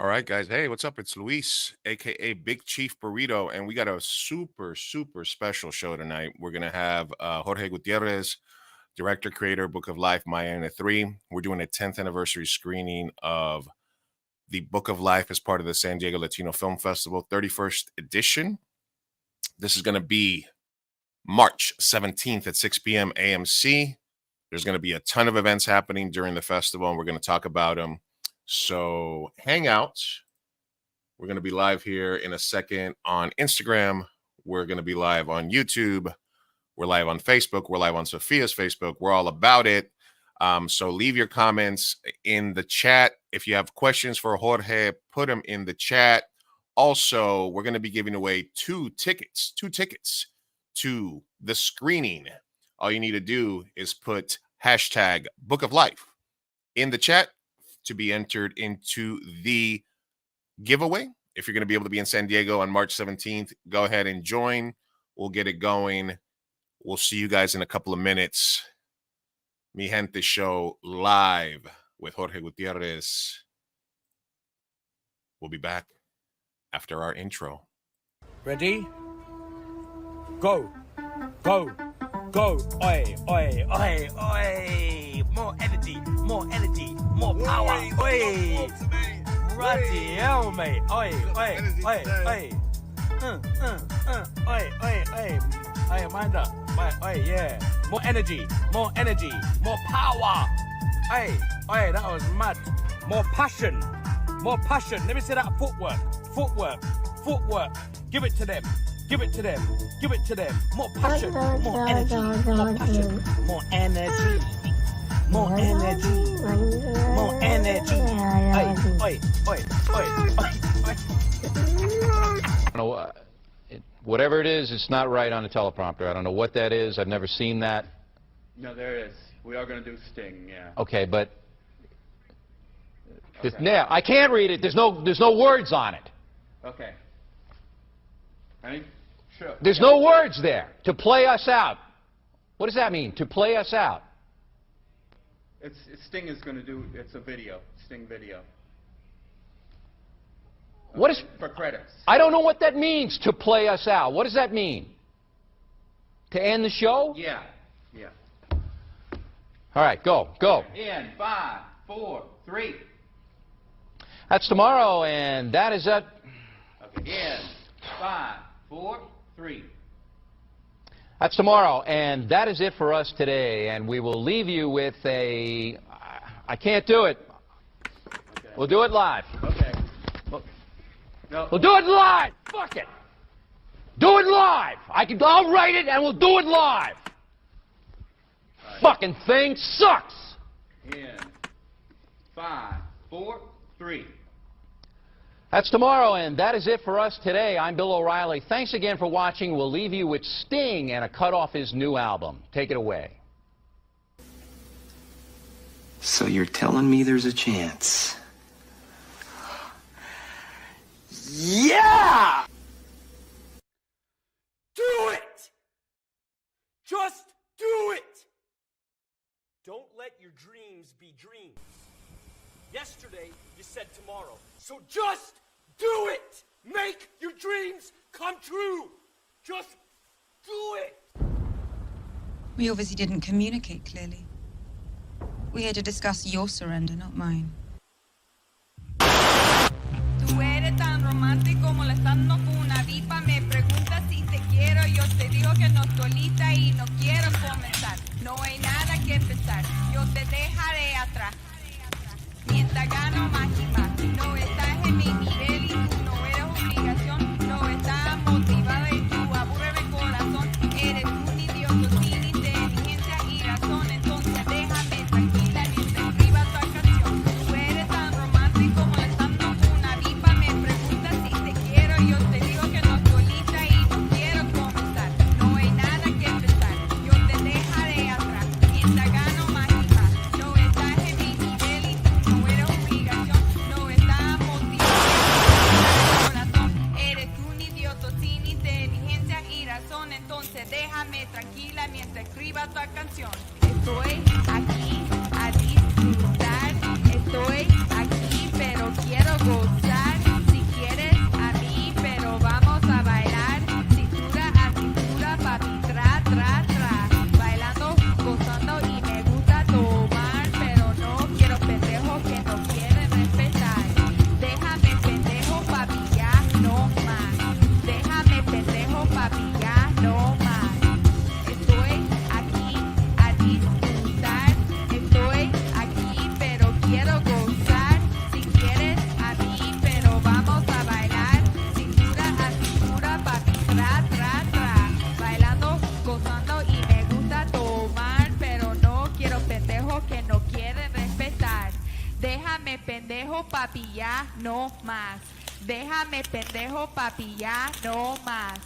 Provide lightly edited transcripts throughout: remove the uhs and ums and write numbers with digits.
All right, guys. Hey, what's up? It's Luis, aka Big Chief Burrito, and we got a super special show tonight. We're gonna have Jorge Gutierrez, director, creator, Book of Life, Maya and the Three. We're doing a 10th anniversary screening of the Book of Life as part of the San Diego Latino Film Festival, 31st edition. This is gonna be March 17th at 6 p.m. AMC. There's gonna be a ton of events happening during the festival, and we're gonna talk about them. So hang out. We're going to be live here in a second on Instagram. We're going to be live on YouTube. We're live on Facebook. We're live on Sophia's Facebook. We're all about it. So leave your comments in the chat. If you have questions for Jorge, put them in the chat. Also, we're going to be giving away two tickets to the screening. All you need to do is put hashtag Book of Life in the chat to be entered into the giveaway. If you're going to be able to be in San Diego on March 17th, go ahead and join. We'll get it going. We'll see you guys in a couple of minutes. Mi Gente Show live with Jorge Gutierrez. We'll be back after our intro. Ready? Go. Go. Go. Oi, oi, oi, oi. More energy, more power. Oi. Bloody hell, mate. Oi, oi, oi, oi. Oi, oi, oi. Oi, mind up. Oi, yeah. More energy, more power. Oi, oi, that was mad. More passion. Let me see that footwork. Give it to them. More passion, more energy, more passion, more energy. Oi. I don't know, whatever it is, it's not right on the teleprompter. I don't know what that is. I've never seen that. No, there is. We are going to do Sting, yeah. Okay, but Okay. yeah, I can't read it. There's no words on it. Okay. Ready? Sure. There's no words there. To play us out. What does that mean? To play us out. Sting is going to do, it's a video, Sting video. What is... For credits. I don't know what that means, to play us out. What does that mean? To end the show? Yeah. All right, go. In 5, 4, 3. That's tomorrow, and that is it. Okay. In 5, 4, 3. That's tomorrow, and that is it for us today. And we will leave you with a... I can't do it. Okay. We'll do it live. Okay. No. We'll do it live. Fuck it. Do it live. I'll write it, and we'll do it live. Right. Fucking thing sucks. In 5, 4, 3. That's tomorrow, and that is it for us today. I'm Bill O'Reilly. Thanks again for watching. We'll leave you with Sting and a cut off his new album. Take it away. So you're telling me there's a chance? Yeah! Do it! Just do it! Don't let your dreams be dreams. Yesterday, you said tomorrow. So just do it! Make your dreams come true! Just do it! We obviously didn't communicate clearly. We're here to discuss your surrender, not mine. Tú eres tan romántico molestando con una vipa. Me preguntas si te quiero. Yo te digo que no estoy lista y no quiero comenzar. No hay nada que empezar. Yo te dejaré atrás. Mientras gano más y más. No estás en mi nivel y tú no eres obligación. No estás motivada y tú aburres mi corazón. Eres un idiota sin inteligencia y razón. Entonces déjame tranquila mientras escriba tu canción. Tú eres tan romántico molestando con una vipa. Me preguntas si te quiero. Yo te digo que no estoy lista y no quiero comenzar. No hay nada que empezar. Yo te dejaré atrás. Mientras gano más y más. No estás en mi nivel y tú no eres obligación. No estás motivado. Corazón, eres un idiota sin inteligencia y razón. Entonces déjame tranquila mientras escriba tu canción. Estoy aquí a disfrutar. Estoy aquí pero quiero gozar. pendejo, papi, ya no más. Déjame pendejo, papi, ya no más.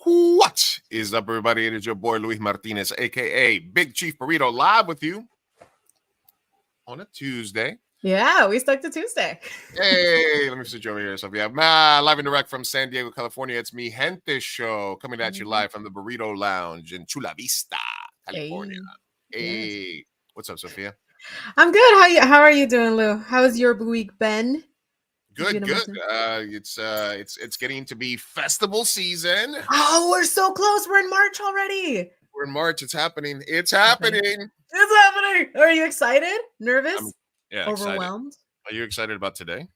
What is up, everybody? It is your boy Luis Martinez, aka Big Chief Burrito, live with you on a Tuesday. Yeah, we stuck to Tuesday. Hey, let me sit you over here. So yeah, live and direct from San Diego, California. It's Mi Gente Show coming at you live from the Burrito Lounge in Chula Vista, California. Hey, Yes. What's up, Sophia? I'm good. How are you doing, Lou? How's your week been? Good. It's getting to be festival season. Oh, we're so close. We're in March already. We're in March. It's happening. It's happening. It's happening. Are you excited? Nervous? Yeah, Overwhelmed? excited. Are you excited about today?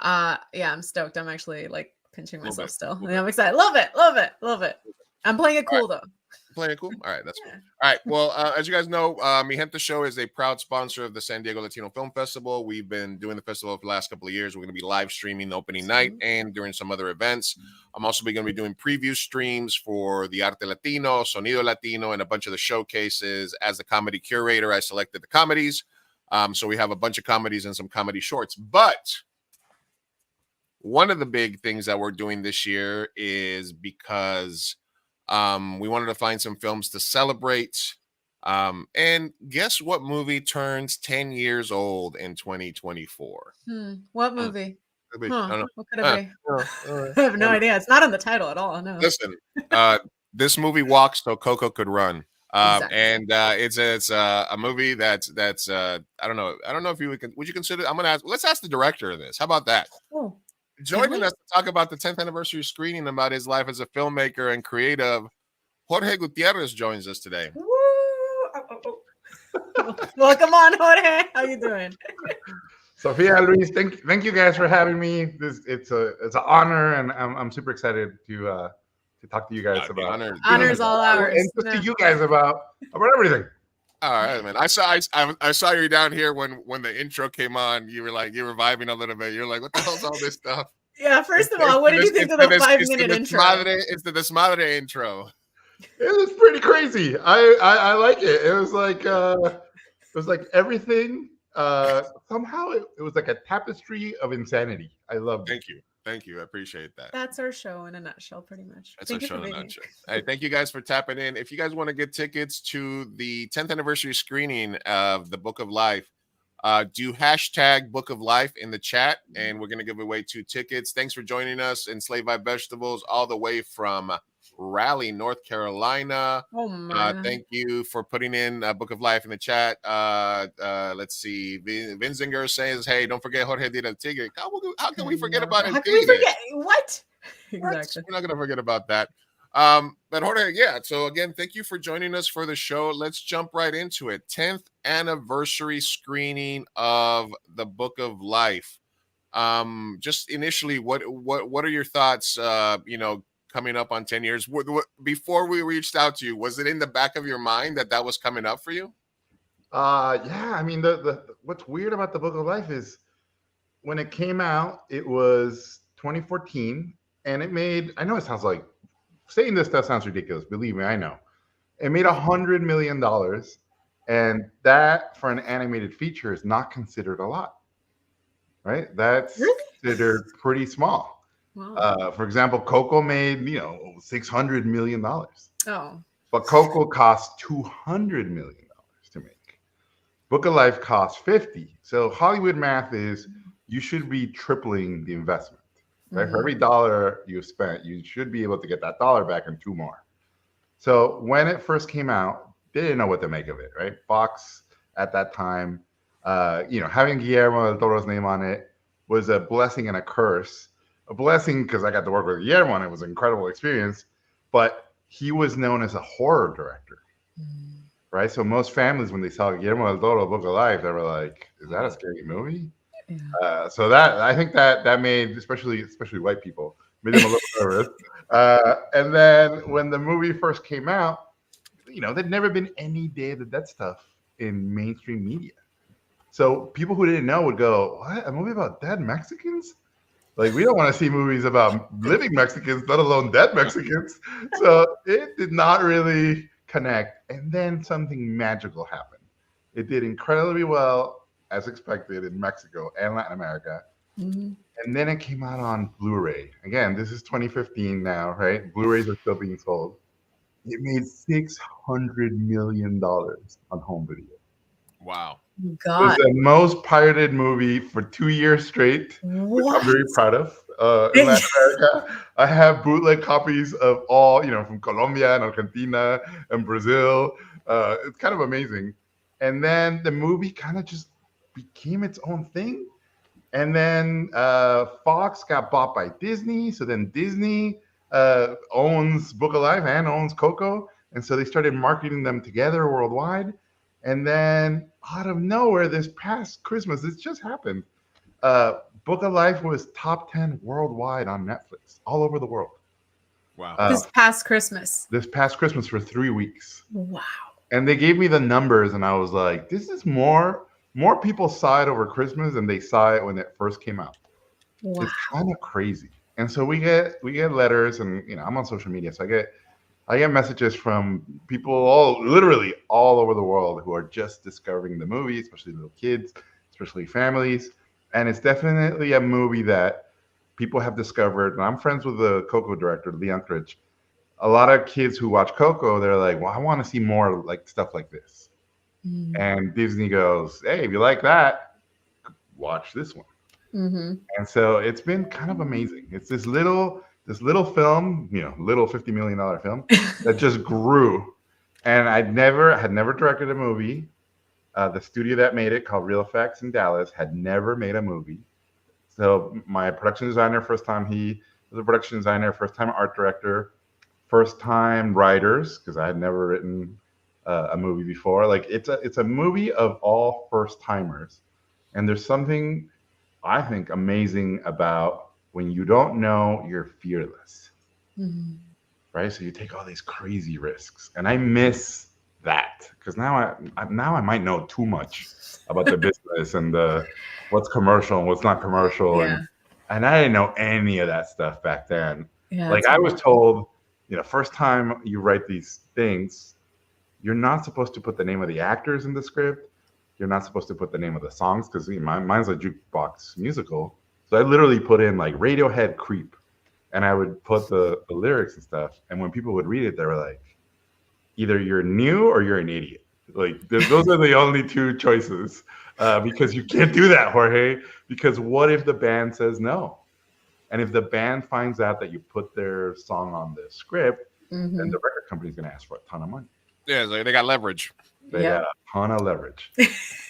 Yeah, I'm stoked. I'm actually like pinching myself still. Yeah, I'm excited. Love it. I'm playing it cool though. Playing it cool? All right, that's cool. All right, well, as you guys know, Mi Gente Show is a proud sponsor of the San Diego Latino Film Festival. We've been doing the festival for the last couple of years. We're going to be live streaming the opening night and during some other events. I'm also going to be doing preview streams for the Arte Latino, Sonido Latino, and a bunch of the showcases. As the comedy curator, I selected the comedies. So we have a bunch of comedies and some comedy shorts. But one of the big things that we're doing this year is because we wanted to find some films to celebrate. And guess what movie turns 10 years old in 2024? What movie? I don't know. What could it be? I have no idea. It's not in the title at all. No. Listen, this movie walks so Coco could run. Exactly. And it's a movie that's I don't know if you would you consider. I'm gonna ask. Let's ask the director of this. How about that? Oh. Joining us to talk about the 10th anniversary screening about his life as a filmmaker and creative, Jorge Gutierrez joins us today. Woo! Welcome on, Jorge. How you doing? Sophia, Luis, thank you guys for having me. It's an honor, and I'm super excited to talk to you guys about Honor's all ours. And just to you guys about everything. All right, man. I saw you down here when the intro came on. You were vibing a little bit. You're like, what the hell's all this stuff? Yeah, first of all, what did you think of the 5-minute intro? It's the Desmadre intro. It was pretty crazy. I like it. It was like everything. Somehow it was like a tapestry of insanity. I loved it. Thank you. I appreciate that. That's our show in a nutshell, pretty much. That's our show in a nutshell. Hey, thank you guys for tapping in. If you guys want to get tickets to the 10th anniversary screening of the Book of Life, do hashtag Book of Life in the chat, and we're going to give away 2 tickets. Thanks for joining us in Slave by Vegetables, all the way from Raleigh, North Carolina. Oh my! Thank you for putting in Book of Life in the chat. Let's see. Vinzinger says, "Hey, don't forget Jorge did a ticket." How can we forget about it? How can we forget what? Exactly. We're not gonna forget about that. But Jorge, yeah. So again, thank you for joining us for the show. Let's jump right into it. 10th anniversary screening of the Book of Life. Just initially, what are your thoughts? Coming up on 10 years, before we reached out to you, was it in the back of your mind that was coming up for you? Yeah. I mean, the what's weird about the Book of Life is when it came out, it was 2014, and it made. I know it sounds like saying this stuff sounds ridiculous. Believe me, I know. It made $100 million, and that for an animated feature is not considered a lot, right? That's considered pretty small. Wow. For example, Coco made $600 million. Oh. But Coco cost $200 million to make. Book of Life cost 50. So Hollywood math is you should be tripling the investment. Right? For every dollar you spent, you should be able to get that dollar back and 2 more. So when it first came out, they didn't know what to make of it, right? Fox at that time, having Guillermo del Toro's name on it was a blessing and a curse. A blessing because I got to work with Guillermo and it was an incredible experience, but he was known as a horror director, right? So most families, when they saw Guillermo del Toro, Book of Life, they were like, "Is that a scary movie?" Yeah. So that I think that made especially white people made them a little nervous. And then when the movie first came out, there'd never been any Day of the Dead stuff in mainstream media. So people who didn't know would go, "What? A movie about dead Mexicans? Like, we don't want to see movies about living Mexicans, let alone dead Mexicans." So it did not really connect. And then something magical happened. It did incredibly well, as expected, in Mexico and Latin America. Mhm. And then it came out on Blu-ray. Again, this is 2015 now, right? Blu-rays are still being sold. It made $600 million on home video. Wow. It was God. the most pirated movie for 2 years straight, which I'm very What? proud of. In Latin America, I have bootleg copies of all, from Colombia and Argentina and Brazil. It's kind of amazing. And then the movie kind of just became its own thing. And then Fox got bought by Disney. So then Disney owns Book of Life and owns Coco. And so they started marketing them together worldwide. And then out of nowhere, this past Christmas, this just happened. Book of Life was top 10 worldwide on Netflix, all over the world. Wow. This past Christmas. This past Christmas for 3 weeks. Wow. And they gave me the numbers, and I was like, this is more people saw it over Christmas than they saw it when it first came out. Wow. It's kind of crazy. And so we get letters, and I'm on social media, so I get messages from people literally all over the world who are just discovering the movie, especially little kids, especially families. And it's definitely a movie that people have discovered. And I'm friends with the Coco director, Leon Critch. A lot of kids who watch Coco, they're like, well, I want to see more like stuff like this. And Disney goes, hey, if you like that, watch this one. Mm-hmm. And so it's been kind of amazing. It's this little film, little $50 million film that just grew. And I had never directed a movie. The studio that made it, called Real Effects in Dallas, had never made a movie. So my production designer, first time he was a production designer, first time art director, first time writers, because I had never written a movie before. Like it's a movie of all first timers. And there's something I think amazing about when you don't know, you're fearless. Mm-hmm. Right? So you take all these crazy risks. And I miss that, because now I might know too much about the business and what's commercial and what's not commercial. Yeah. And I didn't know any of that stuff back then. Yeah, like I was told, first time you write these things, you're not supposed to put the name of the actors in the script. You're not supposed to put the name of the songs, because mine's a jukebox musical. So I literally put in like Radiohead Creep, and I would put the lyrics and stuff. And when people would read it, they were like, either you're new or you're an idiot. Like those are the only two choices, because you can't do that, Jorge. Because what if the band says no? And if the band finds out that you put their song on the script, then the record company's going to ask for a ton of money. Yeah, they got leverage. They got a ton of leverage.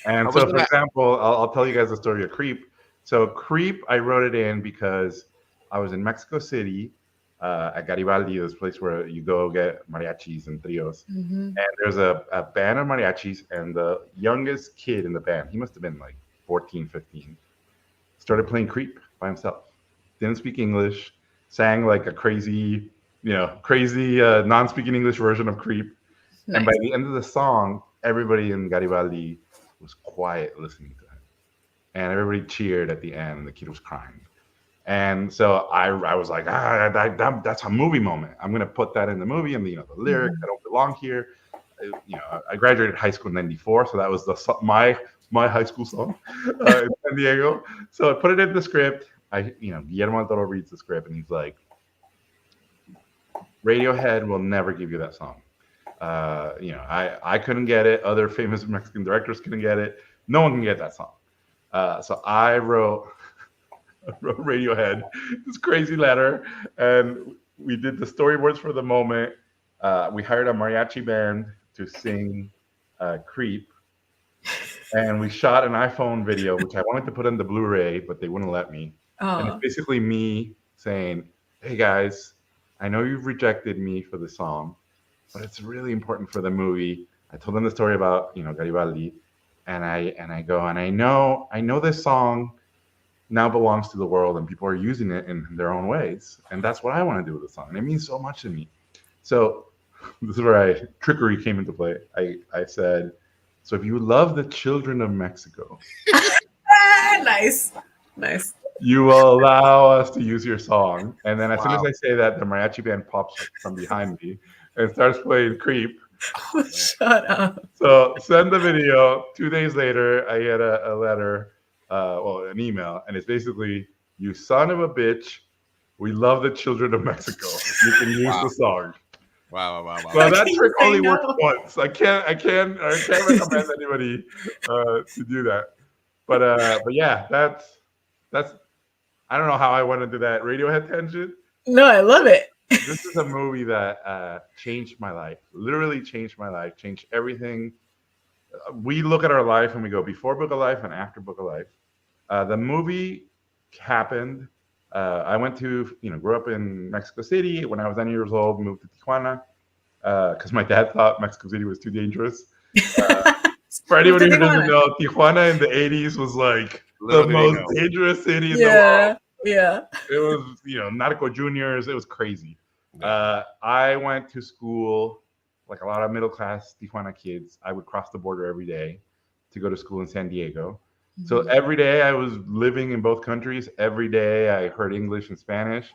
And so, for example, I'll tell you guys the story of Creep. So Creep, I wrote it in because I was in Mexico City at Garibaldi, this place where you go get mariachis and trios. And there's a band of mariachis, and the youngest kid in the band, he must have been like 14, 15, started playing Creep by himself. Didn't speak English, sang like a crazy non-speaking English version of Creep. Nice. And by the end of the song, everybody in Garibaldi was quiet listening to him. And everybody cheered at the end, and the kid was crying. And so I was like, that's a movie moment. I'm going to put that in the movie, and the lyrics, I don't belong here. I graduated high school in '94, so that was my high school song in San Diego. So I put it in the script. Guillermo del Toro reads the script, and he's like, Radiohead will never give you that song. I couldn't get it. Other famous Mexican directors couldn't get it. No one can get that song. So I wrote Radiohead this crazy letter, and we did the storyboards for the moment. We hired a mariachi band to sing Creep, and we shot an iPhone video, which I wanted to put on the Blu-ray, but they wouldn't let me. And it's basically me saying, hey guys, I know you've rejected me for the song, but it's really important for the movie. I told them the story about Garibaldi, and I go, and I know this song now belongs to the world, and people are using it in their own ways, and that's what I want to do with the song, and it means so much to me. So this is where trickery came into play. I said, So if you love the children of Mexico, Nice. you will allow us to use your song. And then as soon as Wow. I say that, the mariachi band pops from behind me and starts playing Creep. Shut up. So send the video. 2 days later, I get a letter, an email, and it's basically, "You son of a bitch, we love the children of Mexico. You can use Wow. the song." Wow. Well, that can you trick say only no? works once. I can't recommend anybody to do that. But yeah, that's I don't know how I went into that Radiohead tangent. No, I love it. This is a movie that changed my life. Literally changed my life. Changed everything. We look at our life and we go before Book of Life and after Book of Life. The movie happened. I went to, grew up in Mexico City. When I was 9 years old, moved to Tijuana because my dad thought Mexico City was too dangerous. For anybody who doesn't know, Tijuana in the 80s was like the most dangerous city in the world. Yeah. It was, narco juniors. It was crazy. I went to school like a lot of middle class Tijuana kids. I would cross the border every day to go to school in San Diego. So every day I was living in both countries. Every day I heard English and Spanish.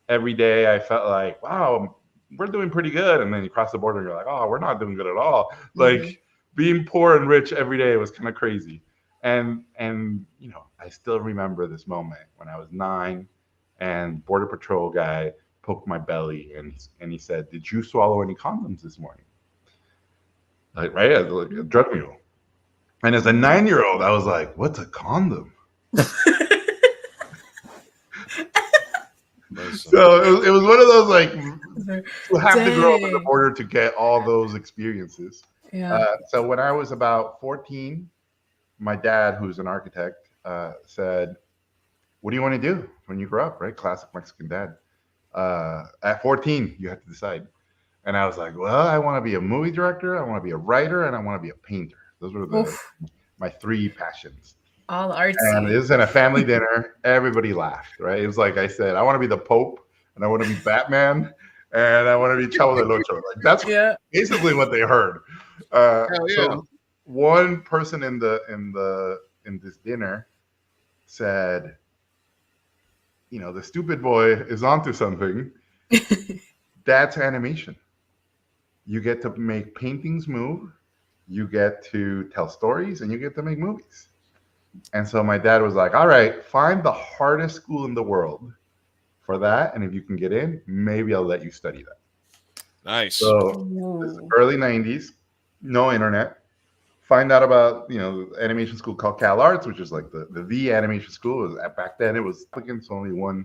Every day I felt like, wow, we're doing pretty good. And then you cross the border and you're like, oh, we're not doing good at all. Like being poor and rich every day was kind of crazy. And I still remember this moment when I was 9 and Border Patrol guy poked my belly and he said, "Did you swallow any condoms this morning?" Like, right? As like a drug mule. And as a 9-year-old, I was like, "What's a condom?" So it was one of those like you have to grow up in the border to get all those experiences. Yeah. So when I was about 14, my dad, who's an architect, said, "What do you want to do when you grow up?" Right? Classic Mexican dad. At 14, you have to decide. And I was like, well, I want to be a movie director, I want to be a writer, and I want to be a painter. Those were my 3 passions. All artsy. And it was in a family dinner. Everybody laughed, right? It was like I said, I want to be the Pope, and I want to be Batman, and I want to be Chavo del Ocho. Like that's basically what they heard. So one person in this dinner said, the stupid boy is onto something. That's animation. You get to make paintings move, you get to tell stories, and you get to make movies. And so my dad was like, all right, find the hardest school in the world for that. And if you can get in, maybe I'll let you study that. Nice. So this is early 90s, no internet. Find out about, animation school called Cal Arts, which is like the animation school. Back then it was applicants, only one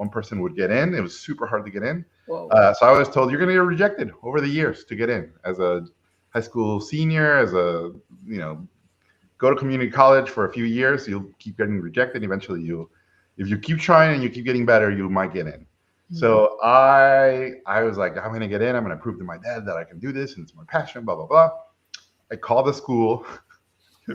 person would get in. It was super hard to get in. So I was told you're going to get rejected over the years to get in as a high school senior, as a, go to community college for a few years. You'll keep getting rejected. Eventually if you keep trying and you keep getting better, you might get in. So I was like, I'm going to get in. I'm going to prove to my dad that I can do this. And it's my passion, blah, blah, blah. I called the school.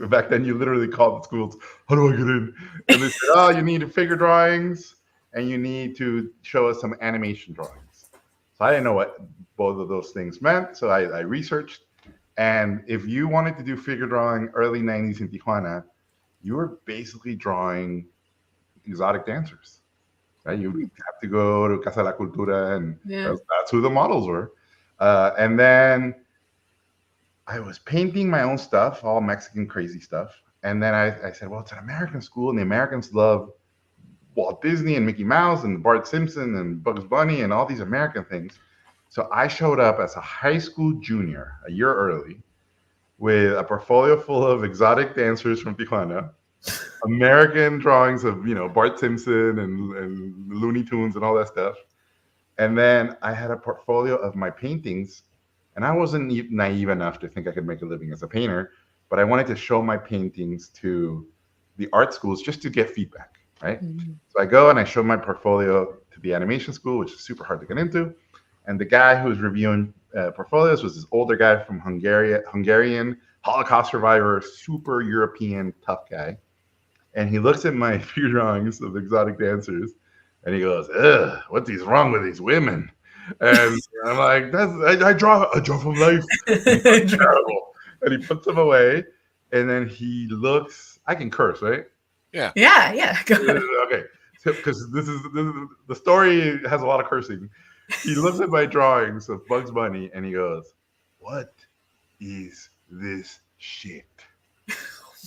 Back then, you literally called the schools. How do I get in? And they said, oh, you need figure drawings and you need to show us some animation drawings. So I didn't know what both of those things meant. So I researched. And if you wanted to do figure drawing early 90s in Tijuana, you were basically drawing exotic dancers. Right? You have to go to Casa de la Cultura, and that's who the models were. And then I was painting my own stuff, all Mexican crazy stuff. And then I said, well, it's an American school, and the Americans love Walt Disney and Mickey Mouse and Bart Simpson and Bugs Bunny and all these American things. So I showed up as a high school junior, a year early, with a portfolio full of exotic dancers from Tijuana, American drawings of, Bart Simpson and Looney Tunes and all that stuff. And then I had a portfolio of my paintings. And I wasn't naive enough to think I could make a living as a painter, but I wanted to show my paintings to the art schools just to get feedback, right? So I go and I show my portfolio to the animation school, which is super hard to get into. And the guy who was reviewing portfolios was this older guy from Hungarian Holocaust survivor, super European tough guy. And he looks at my few drawings of exotic dancers and he goes, ugh, what is wrong with these women? And I'm like, I draw from life. Terrible. And he puts them away, and then he looks. I can curse, right? Yeah. Go ahead. Okay, because this is the story has a lot of cursing. He looks at my drawings of Bugs Bunny, and he goes, "What is this shit?" Oh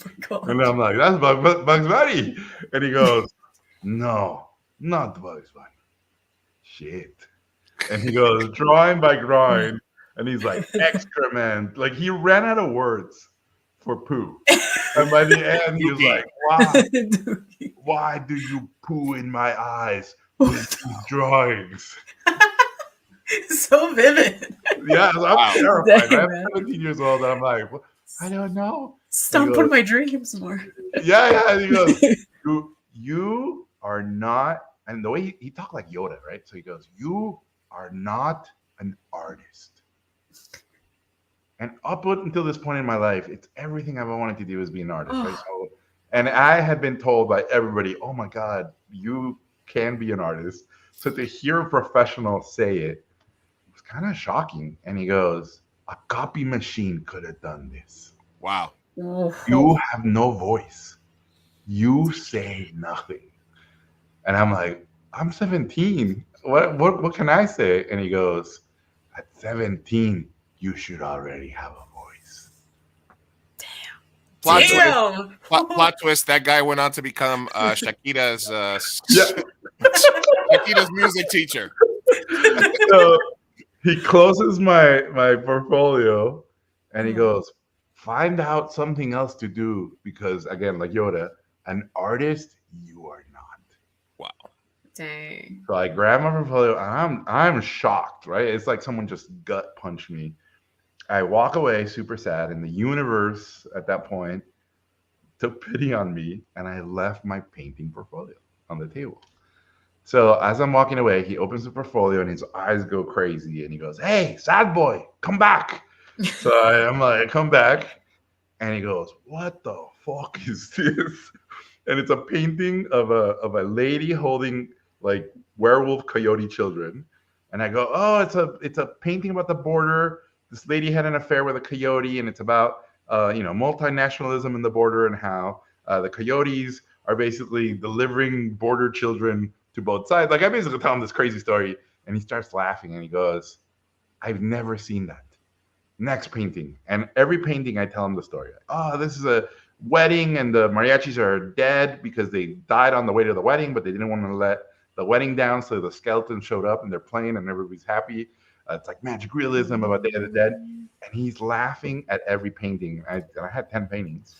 my God. And I'm like, "That's Bugs Bunny," and he goes, "No, not Bugs Bunny. Shit." And he goes drawing by drawing, and he's like, excrement. Like he ran out of words for poo. And by the end, he was like, why do you poo in my eyes with these drawings? So vivid. Yeah, I'm Wow. terrified. Dang, I'm man. 17 years old, and I'm like, well, I don't know. Stop goes, putting my dreams more. Yeah. And he goes, you are not, and the way he talked like Yoda, right? So he goes, you are not an artist. And up until this point in my life, it's everything I've wanted to do is be an artist, right? So, and I had been told by everybody, oh my God, you can be an artist. So to hear a professional say it was kind of shocking. And he goes, a copy machine could have done this. Wow. You have no voice. You say nothing. And I'm like, I'm 17. What can I say? And he goes, at 17, you should already have a voice. Plot twist. That guy went on to become Shakira's Shakira's music teacher. So he closes my portfolio and he goes, find out something else to do because, again, like Yoda, an artist you are not. Wow. Dang. So I grab my portfolio and I'm shocked, right? It's like someone just gut punched me. I walk away super sad, and the universe at that point took pity on me, and I left my painting portfolio on the table. So as I'm walking away, he opens the portfolio and his eyes go crazy, and he goes, "Hey, sad boy, come back." So I'm like, "Come back," and he goes, "What the fuck is this?" And it's a painting of a lady holding like werewolf coyote children, and I go, "Oh, it's a painting about the border. This lady had an affair with a coyote, and it's about multinationalism in the border and how the coyotes are basically delivering border children to both sides." Like I basically tell him this crazy story, and he starts laughing and he goes, "I've never seen that." Next painting, and every painting I tell him the story. Oh, this is a wedding, and the mariachis are dead because they died on the way to the wedding, but they didn't want to let the wedding down, so the skeleton showed up and they're playing, and everybody's happy. It's like magic realism about Day of the Dead. And he's laughing at every painting. I had 10 paintings.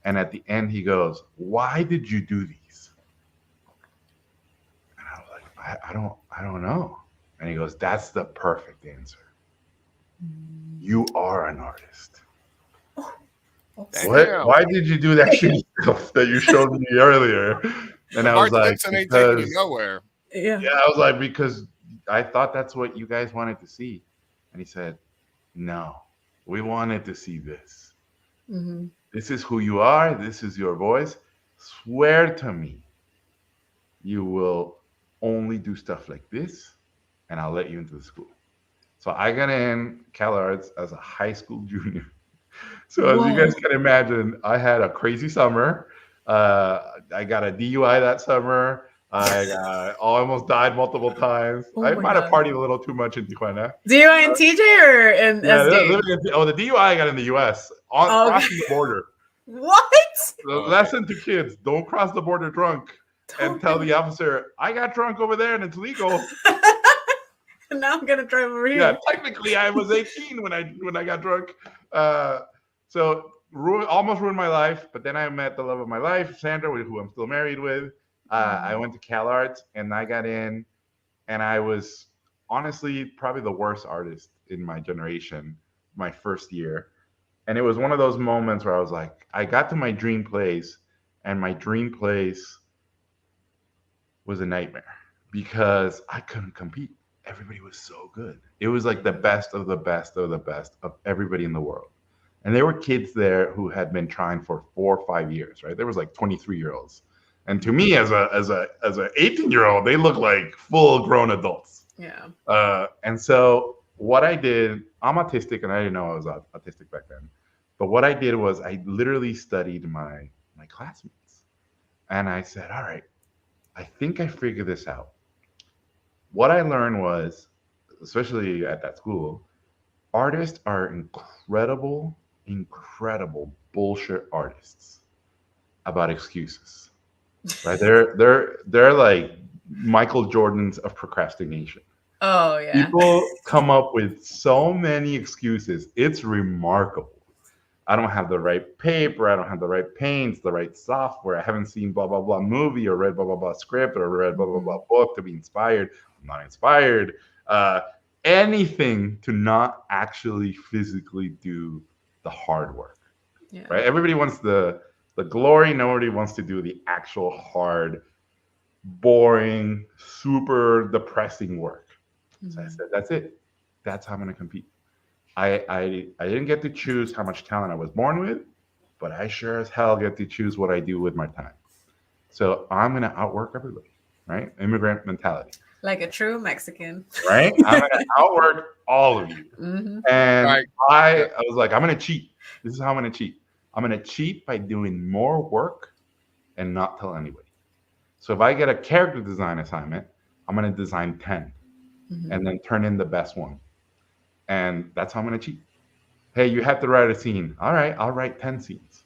And at the end, he goes, "Why did you do these?" And I was like, I don't know. And he goes, "That's the perfect answer. You are an artist." What? Why did you do that shitty stuff that you showed me earlier? And I was like, because, nowhere. Yeah, I was like, because I thought that's what you guys wanted to see. And he said, "No, we wanted to see this. Mm-hmm. This is who you are. This is your voice. Swear to me you will only do stuff like this, and I'll let you into the school." So I got in CalArts as a high school junior. So as you guys can imagine, I had a crazy summer. I got a DUI that summer. I almost died multiple times. I might have partied a little too much in Tijuana. DUI in TJ or in SD? The DUI I got in the US crossing the border. What? Lesson to kids: don't cross the border drunk. And tell the officer, "I got drunk over there and it's legal." And now I'm gonna drive over here. Yeah, technically I was 18 when I got drunk. So almost ruined my life. But then I met the love of my life, Sandra, who I'm still married with. I went to CalArts and I got in, and I was honestly probably the worst artist in my generation my first year. And it was one of those moments where I was like, I got to my dream place, and my dream place was a nightmare because I couldn't compete. Everybody was so good. It was like the best of the best of the best of everybody in the world. And there were kids there who had been trying for 4 or 5 years, right? There was like 23-year-olds. And to me, as a 18-year-old, they look like full-grown adults. Yeah. And so what I did, I'm autistic, and I didn't know I was autistic back then. But what I did was I literally studied my classmates, and I said, all right, I think I figured this out. What I learned was, especially at that school, artists are incredible, incredible bullshit artists about excuses. Right? They're like Michael Jordans of procrastination. Oh yeah. People come up with so many excuses. It's remarkable. I don't have the right paper. I don't have the right paints, the right software. I haven't seen blah blah blah movie or read blah blah blah script or read blah blah blah book to be inspired. I'm not inspired. Uh, Anything to not actually physically do the hard work. Yeah. Right? Everybody wants the glory. Nobody wants to do the actual hard, boring, super depressing work. So I said, that's it. That's how I'm going to compete. I didn't get to choose how much talent I was born with, but I sure as hell get to choose what I do with my time. So I'm going to outwork everybody, right? Immigrant mentality, Like a true Mexican. right? I'm going to outwork all of you. And Right. I was like, I'm going to cheat. This is how I'm going to cheat. I'm going to cheat by doing more work and not tell anybody. So if I get a character design assignment, I'm going to design 10 and then turn in the best one. And that's how I'm going to cheat. Hey, you have to write a scene. All right, I'll write 10 scenes.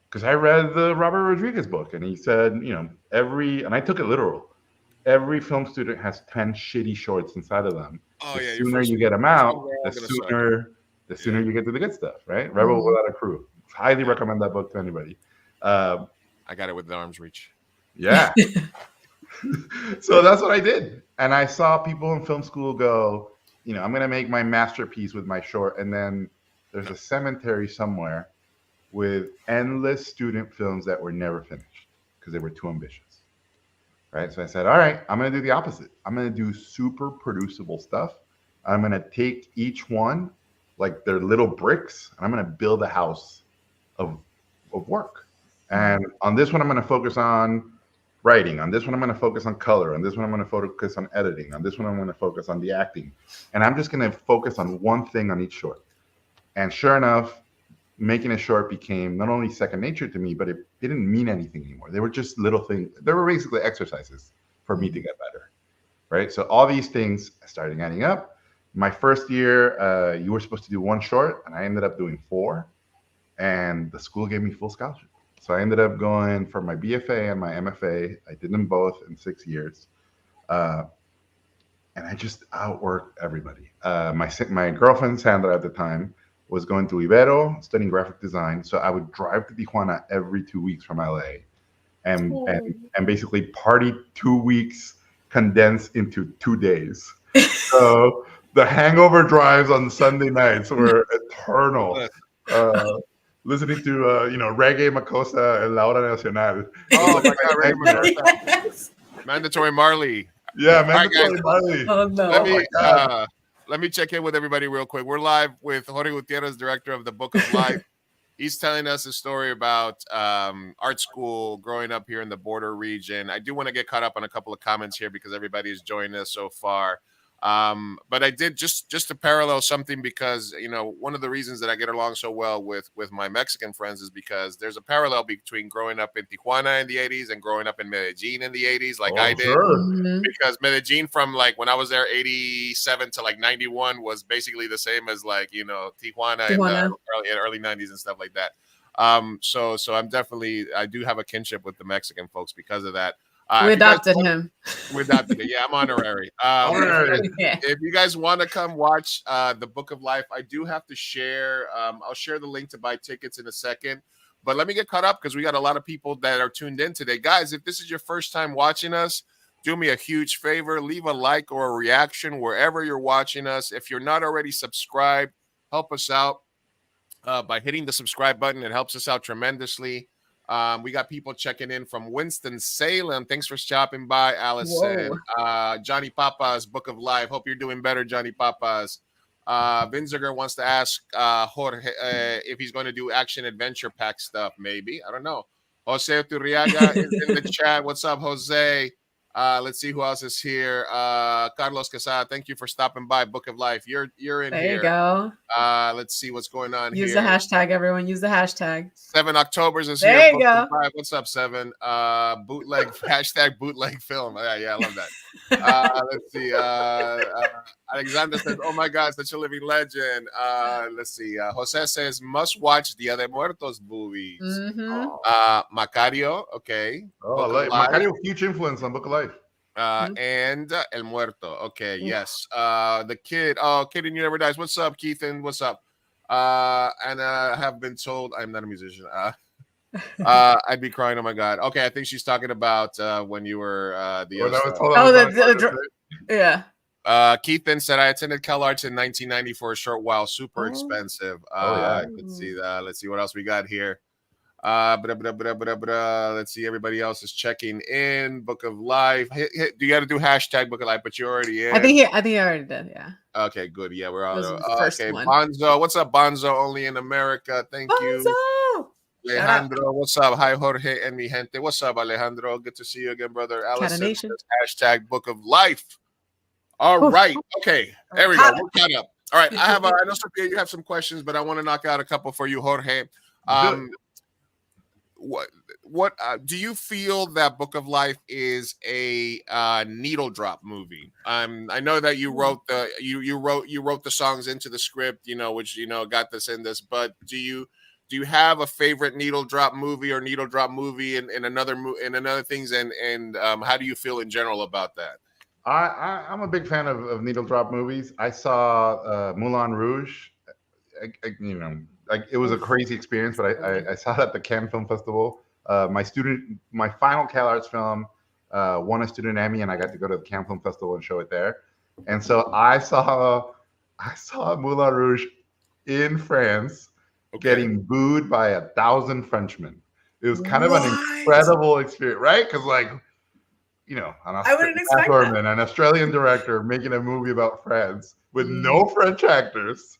Because I read the Robert Rodriguez book, and he said, and I took it literal. Every film student has 10 shitty shorts inside of them. Oh, The yeah, sooner you get them out, all the gonna sooner you get to the good stuff, right? Rebel Without a Crew. Highly recommend that book to anybody. I got it within arm's reach. Yeah. So that's what I did. And I saw people in film school go, I'm going to make my masterpiece with my short. And then there's a cemetery somewhere with endless student films that were never finished because they were too ambitious. Right. So I said, all right, I'm going to do the opposite. I'm going to do super producible stuff. I'm going to take each one like they're little bricks, and I'm going to build a house of work. And on this one, I'm going to focus on writing. On this one, I'm going to focus on color. On this one, I'm going to focus on editing. On this one, I'm going to focus on the acting. And I'm just going to focus on one thing on each short. And sure enough, making a short became not only second nature to me, but it didn't mean anything anymore. They were just little things. They were basically exercises for me to get better, right? So all these things started adding up. My first year, you were supposed to do one short, and I ended up doing 4. And the school gave me full scholarship. So I ended up going for my BFA and my MFA. I did them both in 6 years. And I just outworked everybody. My girlfriend, Sandra, at the time, was going to Ibero studying graphic design. So I would drive to Tijuana every 2 weeks from LA and basically party 2 weeks condensed into 2 days. So the hangover drives on Sunday nights were eternal. Listening to Reggae Makosa and Laura Nacional. Oh my God, Reggae Makosa. Yes. Mandatory Marley. Yeah, right, Mandatory Marley. Oh no. Let me check in with everybody real quick. We're live with Jorge Gutierrez, director of the Book of Life. He's telling us a story about art school, growing up here in the border region. I do want to get caught up on a couple of comments here because everybody is joining us so far. But I did just to parallel something because, one of the reasons that I get along so well with my Mexican friends is because there's a parallel between growing up in Tijuana in the 80s and growing up in Medellin in the 80s, like I did. Sure. Because Medellin from like when I was there 87 to like 91 was basically the same as like, Tijuana. In the early 90s and stuff like that. So I do have a kinship with the Mexican folks because of that. We adopted him. We adopted it. Yeah, I'm honorary. If you guys want to come watch the Book of Life, I do have to share. I'll share the link to buy tickets in a second. But let me get caught up because we got a lot of people that are tuned in today. Guys, if this is your first time watching us, do me a huge favor. Leave a like or a reaction wherever you're watching us. If you're not already subscribed, help us out by hitting the subscribe button. It helps us out tremendously. We got people checking in from Winston-Salem. Thanks for stopping by, Allison. Johnny Papa's Book of Life. Hope you're doing better, Johnny Papa's. Vinziger wants to ask Jorge if he's going to do action adventure pack stuff. Maybe. I don't know. Jose Turriaga is in the chat. What's up, Jose? Let's see who else is here. Carlos Quesada, thank you for stopping by. Book of Life, you're in There here. you go. Let's see what's going on Use here. the hashtag, everyone. Use the hashtag. 7 October's is There here. you Book go. of Life. What's up, 7? Bootleg hashtag bootleg film. Yeah, I love that. Let's see. Alexander says, "Oh my God, such a living legend." Let's see. Jose says, "Must watch Dia de Muertos movies." Macario, okay. Oh, I like Macario, huge influence on Book of Life. And El Muerto, okay, yes. The kid, Kid and You Never Dies. What's up, Keithan? What's up? And I have been told I'm not a musician. I'd be crying. Oh my God. Okay, I think she's talking about when you were yeah. Keithan said, I attended CalArts in 1990 for a short while. Super expensive. Let's see what else we got here. Let's see. Everybody else is checking in. Book of Life. Do you got to do hashtag Book of Life? But you're already in. I think he already did. Yeah. Okay, good. Yeah, we're all okay. One. Bonzo, what's up, Bonzo? Only in America. Thank you. Alejandro, what's up? Hi, Jorge and mi gente. What's up, Alejandro? Good to see you again, brother. Allison says, hashtag Book of Life. All right. Okay. There we go. We're caught up. All right. I know, Sophia, you have some questions, but I want to knock out a couple for you, Jorge. What do you feel that Book of Life is a needle drop movie? I know that you wrote you wrote the songs into the script, which got this in this. But do you have a favorite needle drop movie or needle drop movie in another things? And how do you feel in general about that? I'm a big fan of needle drop movies. I saw Moulin Rouge. It was a crazy experience, but I saw it at the Cannes Film Festival. My final CalArts film won a student Emmy, and I got to go to the Cannes Film Festival and show it there. And so I saw Moulin Rouge in France, getting booed by 1,000 Frenchmen. It was kind of an incredible experience, right? Because I wouldn't expect that. An Australian director making a movie about France with no French actors,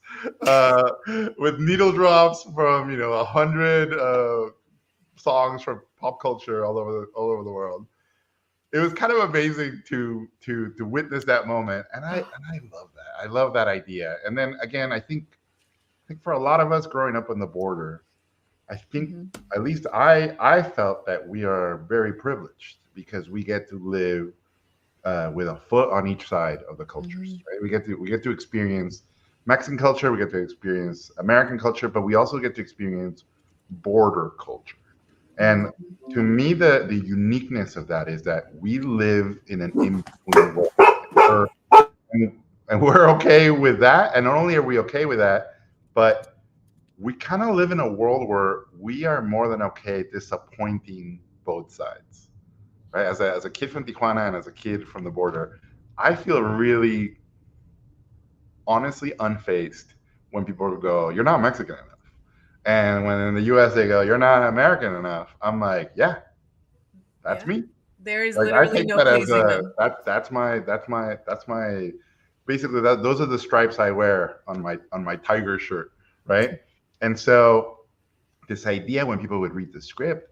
with needle drops from 100 songs from pop culture all over the world. It was kind of amazing to witness that moment, and I love that. I love that idea. And then again, I think for a lot of us growing up on the border, I think at least I felt that we are very privileged because we get to live with a foot on each side of the cultures. Right? We get to experience Mexican culture, we get to experience American culture, but we also get to experience border culture. And to me, the uniqueness of that is that we live in an in-between world, and we're okay with that. And not only are we okay with that, but we kind of live in a world where we are more than okay disappointing both sides. Right? As a kid from Tijuana and as a kid from the border, I feel really, honestly, unfazed when people go, "You're not Mexican enough," and when in the U.S. they go, "You're not American enough," I'm like, "Yeah, that's me." There is literally no pleasing them. That's my basically those are the stripes I wear on my tiger shirt, right? And so this idea when people would read the script.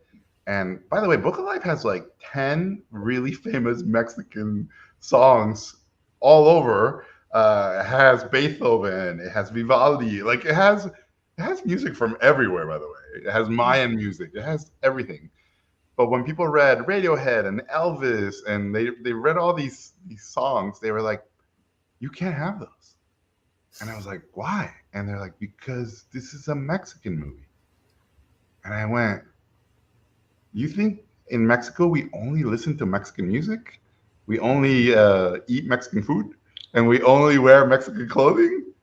And by the way, Book of Life has like 10 really famous Mexican songs all over. It has Beethoven, it has Vivaldi, like it has music from everywhere, by the way. It has Mayan music, it has everything. But when people read Radiohead and Elvis and they read all these songs, they were like, "You can't have those." And I was like, "Why?" And they're like, "Because this is a Mexican movie." And I went, "You think in Mexico we only listen to Mexican music? We only eat Mexican food? And we only wear Mexican clothing?"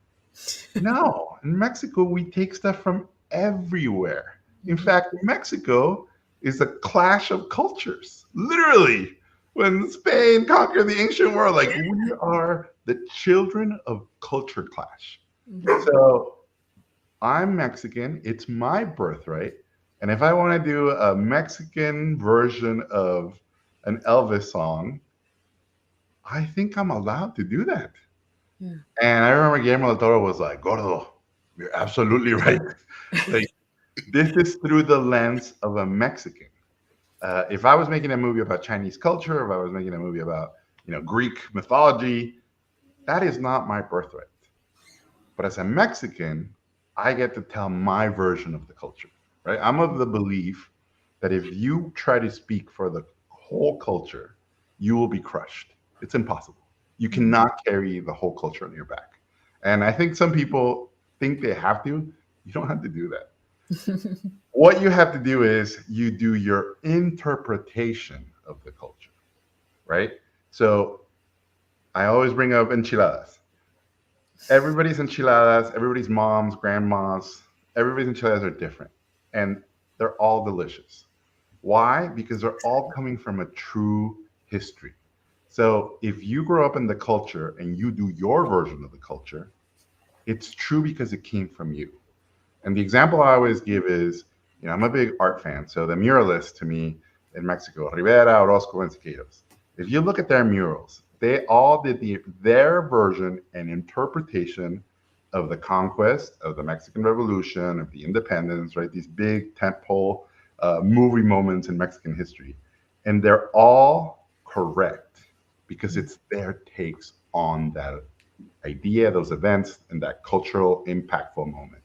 No, in Mexico we take stuff from everywhere. In fact, Mexico is a clash of cultures. Literally, when Spain conquered the ancient world, like we are the children of culture clash. So I'm Mexican, it's my birthright. And if I want to do a Mexican version of an Elvis song, I think I'm allowed to do that. Yeah. And I remember Guillermo del Toro was like, "Gordo, you're absolutely right." Like, this is through the lens of a Mexican. If I was making a movie about Chinese culture, if I was making a movie about Greek mythology, that is not my birthright. But as a Mexican, I get to tell my version of the culture, right? I'm of the belief that if you try to speak for the whole culture, you will be crushed. It's impossible. You cannot carry the whole culture on your back. And I think some people think they have to. You don't have to do that. What you have to do is you do your interpretation of the culture, right? So I always bring up enchiladas. Everybody's enchiladas, everybody's moms, grandmas, everybody's enchiladas are different. And they're all delicious. Why? Because they're all coming from a true history. So if you grow up in the culture and you do your version of the culture, it's true because it came from you. And the example I always give is, I'm a big art fan. So the muralists to me in Mexico, Rivera, Orozco, and Siqueiros, if you look at their murals, they all did their version and interpretation of the conquest, of the Mexican Revolution, of the independence, right? These big tentpole movie moments in Mexican history. And they're all correct because it's their takes on that idea, those events, and that cultural impactful moment.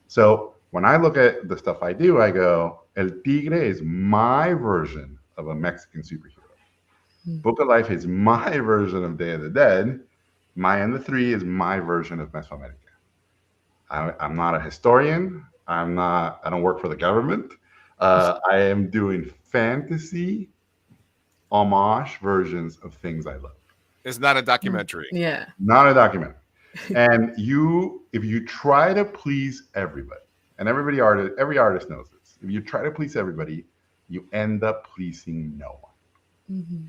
So when I look at the stuff I do, I go, El Tigre is my version of a Mexican superhero. Book of Life is my version of Day of the Dead. Maya and the Three is my version of Mesoamerica. I'm not a historian. I don't work for the government. I am doing fantasy homage versions of things I love. It's not a documentary. Yeah. Not a documentary. And if you try to please everybody, and every artist knows this, if you try to please everybody, you end up pleasing no one. Mm-hmm.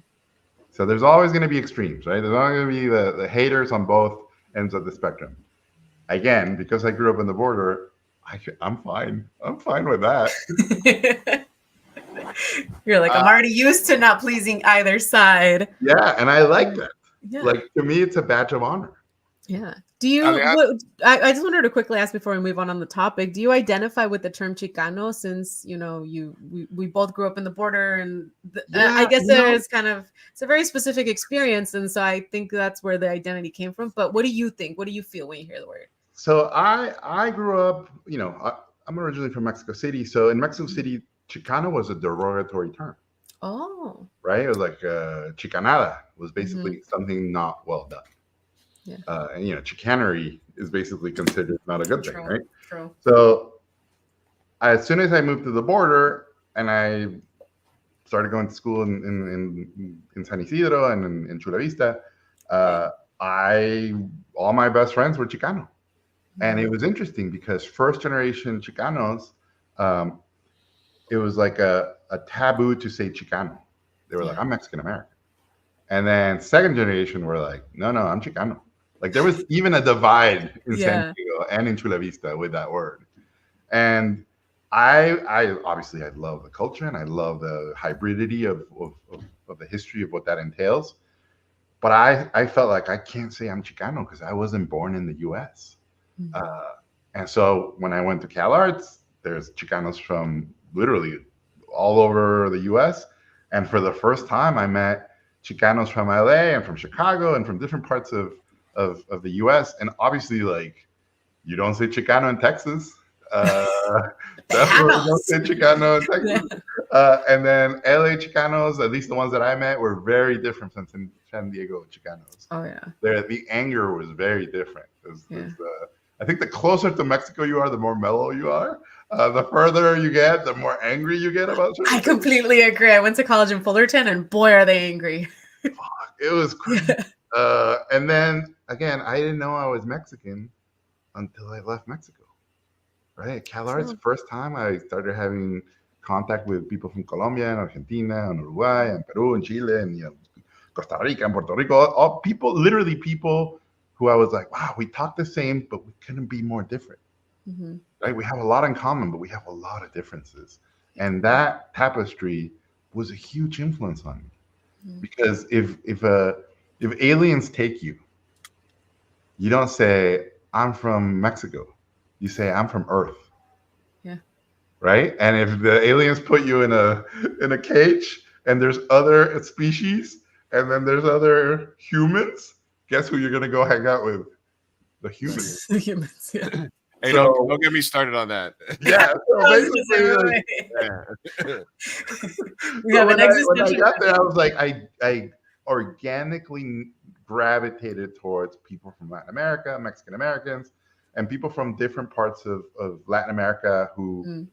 So there's always going to be extremes, right? There's always going to be the haters on both ends of the spectrum. Again, because I grew up in the border, I'm fine. I'm fine with that. You're like, I'm already used to not pleasing either side. Yeah, and I like that. Yeah. Like, to me, it's a badge of honor. Yeah. Do you? I just wanted to quickly ask before we move on the topic. Do you identify with the term Chicano since we both grew up in the border, and I guess it's a very specific experience, and so I think that's where the identity came from. But what do you think? What do you feel when you hear the word? So I grew up. I'm originally from Mexico City. So in Mexico City, Chicano was a derogatory term. Oh. Right. It was like chicanada was basically something not well done. Yeah. And chicanery is basically considered not a good thing, right? True. So as soon as I moved to the border and I started going to school in San Isidro and in Chula Vista, all my best friends were Chicano. And it was interesting because first generation Chicanos, it was like a taboo to say Chicano. They were like, I'm Mexican American. And then second generation were like, no, I'm Chicano. Like there was even a divide in San Diego and in Chula Vista with that word. And I obviously I love the culture and I love the hybridity of the history of what that entails. But I felt like I can't say I'm Chicano because I wasn't born in the US. And so when I went to Cal Arts, there's Chicanos from literally all over the US. And for the first time, I met Chicanos from LA and from Chicago and from different parts of the US. And obviously, like, you don't say Chicano in Texas. Definitely don't say Chicano in Texas. And then LA Chicanos, at least the ones that I met, were very different from San Diego Chicanos. Oh, yeah. The anger was very different. I think the closer to Mexico you are, the more mellow you are. The further you get, the more angry you get about certain things. Completely agree. I went to college in Fullerton, and boy, are they angry. It was crazy. And then, again, I didn't know I was Mexican until I left Mexico. Right? At Cal Arts, the first time I started having contact with people from Colombia and Argentina and Uruguay and Peru and Chile and Costa Rica and Puerto Rico. All people, literally people who I was like, wow, we talk the same, but we couldn't be more different. Mm-hmm. Right? We have a lot in common, but we have a lot of differences. And that tapestry was a huge influence on me. Mm-hmm. Because if aliens take you, you don't say, I'm from Mexico. You say, I'm from Earth. Yeah. right? And if the aliens put you in a cage and there's other species and then there's other humans, guess who you're gonna go hang out with? The humans. Humans, yeah. Hey, So- don't get me started on that. Yeah. So I was just basically, saying, like, wait. We so have when an I existential. got there, I was like, I organically gravitated towards people from Latin America, Mexican Americans, and people from different parts of Latin America who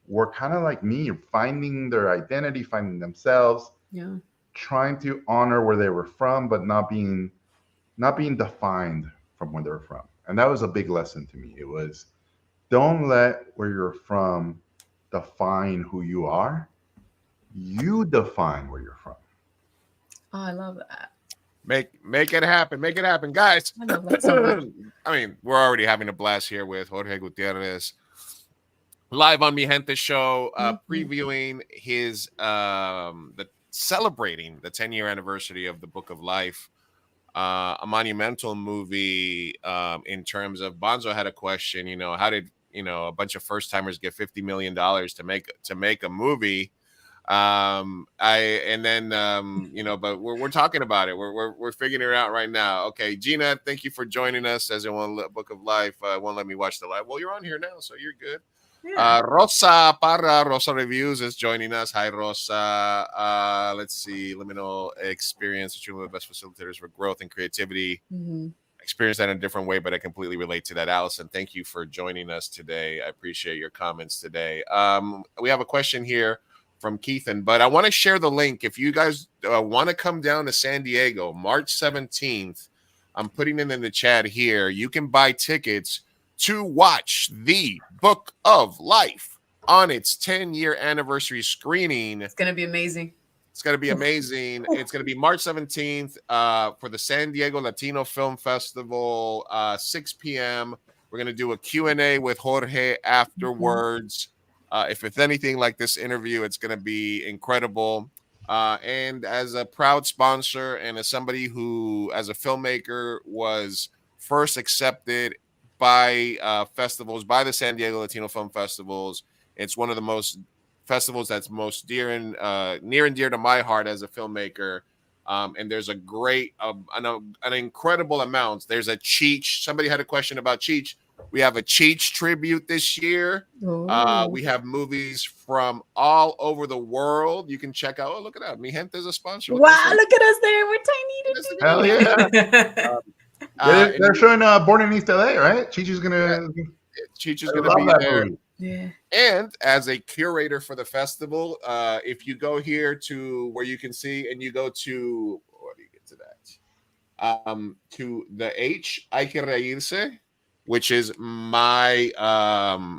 were kind of like me, finding their identity, finding themselves, Yeah. trying to honor where they were from, but not being defined from where they were from. And that was a big lesson to me. It was, don't let where you're from define who you are. You define where you're from. Oh, I love that. Make it happen. Make it happen, guys. I love that so much. I mean, we're already having a blast here with Jorge Gutierrez live on Mi Gente show, previewing his celebrating the 10-year anniversary of the Book of Life, a monumental movie. In terms of, Bonzo had a question, how did a bunch of first timers get $50 million to make a movie? But we're talking about it. We're figuring it out right now. Okay, Gina, thank you for joining us. As in one Book of Life, won't let me watch the live. Well, you're on here now, so you're good. Yeah. Rosa Parra, Rosa Reviews, is joining us. Hi, Rosa. Let's see. Liminal experience, truly the best facilitators for growth and creativity. Experience that in a different way, but I completely relate to that. Allison, thank you for joining us today. I appreciate your comments today. We have a question here from Keithan, but I want to share the link. If you guys want to come down to San Diego, March 17th, I'm putting it in the chat here. You can buy tickets to watch the Book of Life on its 10-year anniversary screening. It's gonna be amazing. It's going to be amazing. It's going to be March 17th for the San Diego Latino Film Festival, 6 p.m. We're going to do a Q&A with Jorge afterwards. If it's anything like this interview, it's going to be incredible. And as a proud sponsor and as somebody who, as a filmmaker, was first accepted by festivals, by the San Diego Latino Film Festivals, it's one of the most festivals that's most near and dear to my heart as a filmmaker. And there's a great, an incredible amount. There's a Cheech. Somebody had a question about Cheech. We have a Cheech tribute this year. We have movies from all over the world. You can check out. Oh, look at that. Mi Gente is a sponsor. Look at us there. We're tiny. Hell yeah. They're showing Born in East LA, right? Cheech is gonna be there. Movie. Yeah. And as a curator for the festival, if you go here to where you can see, and you go to, what do you get to that? To the H, Hay que Reírse, which is my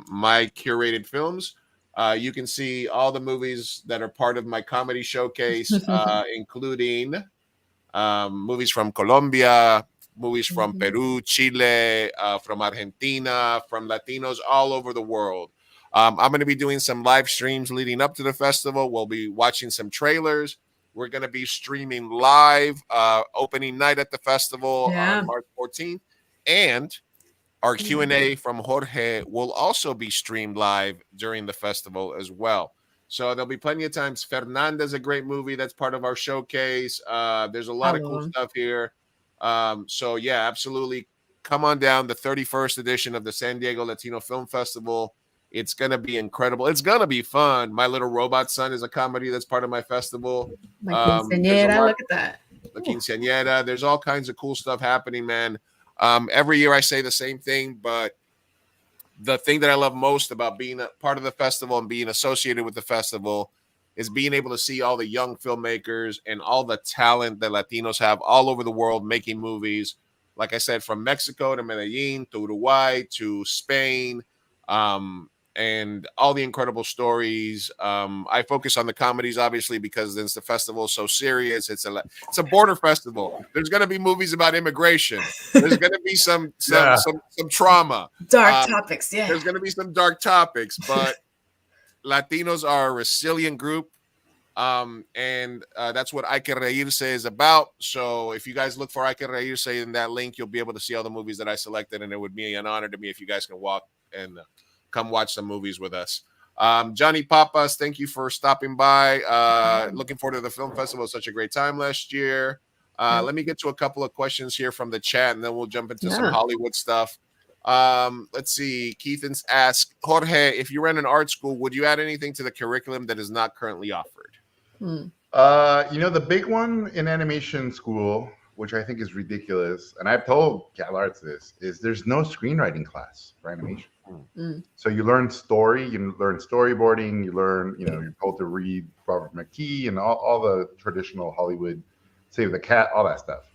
my curated films. You can see all the movies that are part of my comedy showcase, including movies from Colombia, movies from Peru, Chile, from Argentina, from Latinos all over the world. I'm going to be doing some live streams leading up to the festival. We'll be watching some trailers. We're going to be streaming live opening night at the festival on March 14th. And our Q&A from Jorge will also be streamed live during the festival as well. So there'll be plenty of times. Fernanda's a great movie that's part of our showcase. There's a lot of cool stuff here. So yeah, absolutely. Come on down. The 31st edition of the San Diego Latino Film Festival. It's going to be incredible. It's going to be fun. My Little Robot Son is a comedy that's part of my festival. My quinceañera, look at that. The quinceañera. There's all kinds of cool stuff happening, man. Every year I say the same thing, but the thing that I love most about being a part of the festival and being associated with the festival is being able to see all the young filmmakers and all the talent that Latinos have all over the world making movies. Like I said, from Mexico to Medellin to Uruguay to Spain, and all the incredible stories. I focus on the comedies, obviously, because since the festival is so serious, it's a border festival. There's going to be movies about immigration. There's going to be some trauma, dark topics. Yeah, there's going to be some dark topics, but Latinos are a resilient group, and that's what Hay que Reírse is about. So if you guys look for Hay que Reírse in that link, you'll be able to see all the movies that I selected, and it would be an honor to me if you guys can walk and come watch some movies with us. Johnny Papas, thank you for stopping by. Looking forward to the film festival. Such a great time last year. Let me get to a couple of questions here from the chat, and then we'll jump into some Hollywood stuff. Let's see. Keithan's asked, Jorge, if you ran an art school, would you add anything to the curriculum that is not currently offered? The big one in animation school, which I think is ridiculous, and I've told Cal Arts this, is there's no screenwriting class for animation. So you learn story, you learn storyboarding, you learn, you're told to read Robert McKee and all the traditional Hollywood, Save the Cat, all that stuff.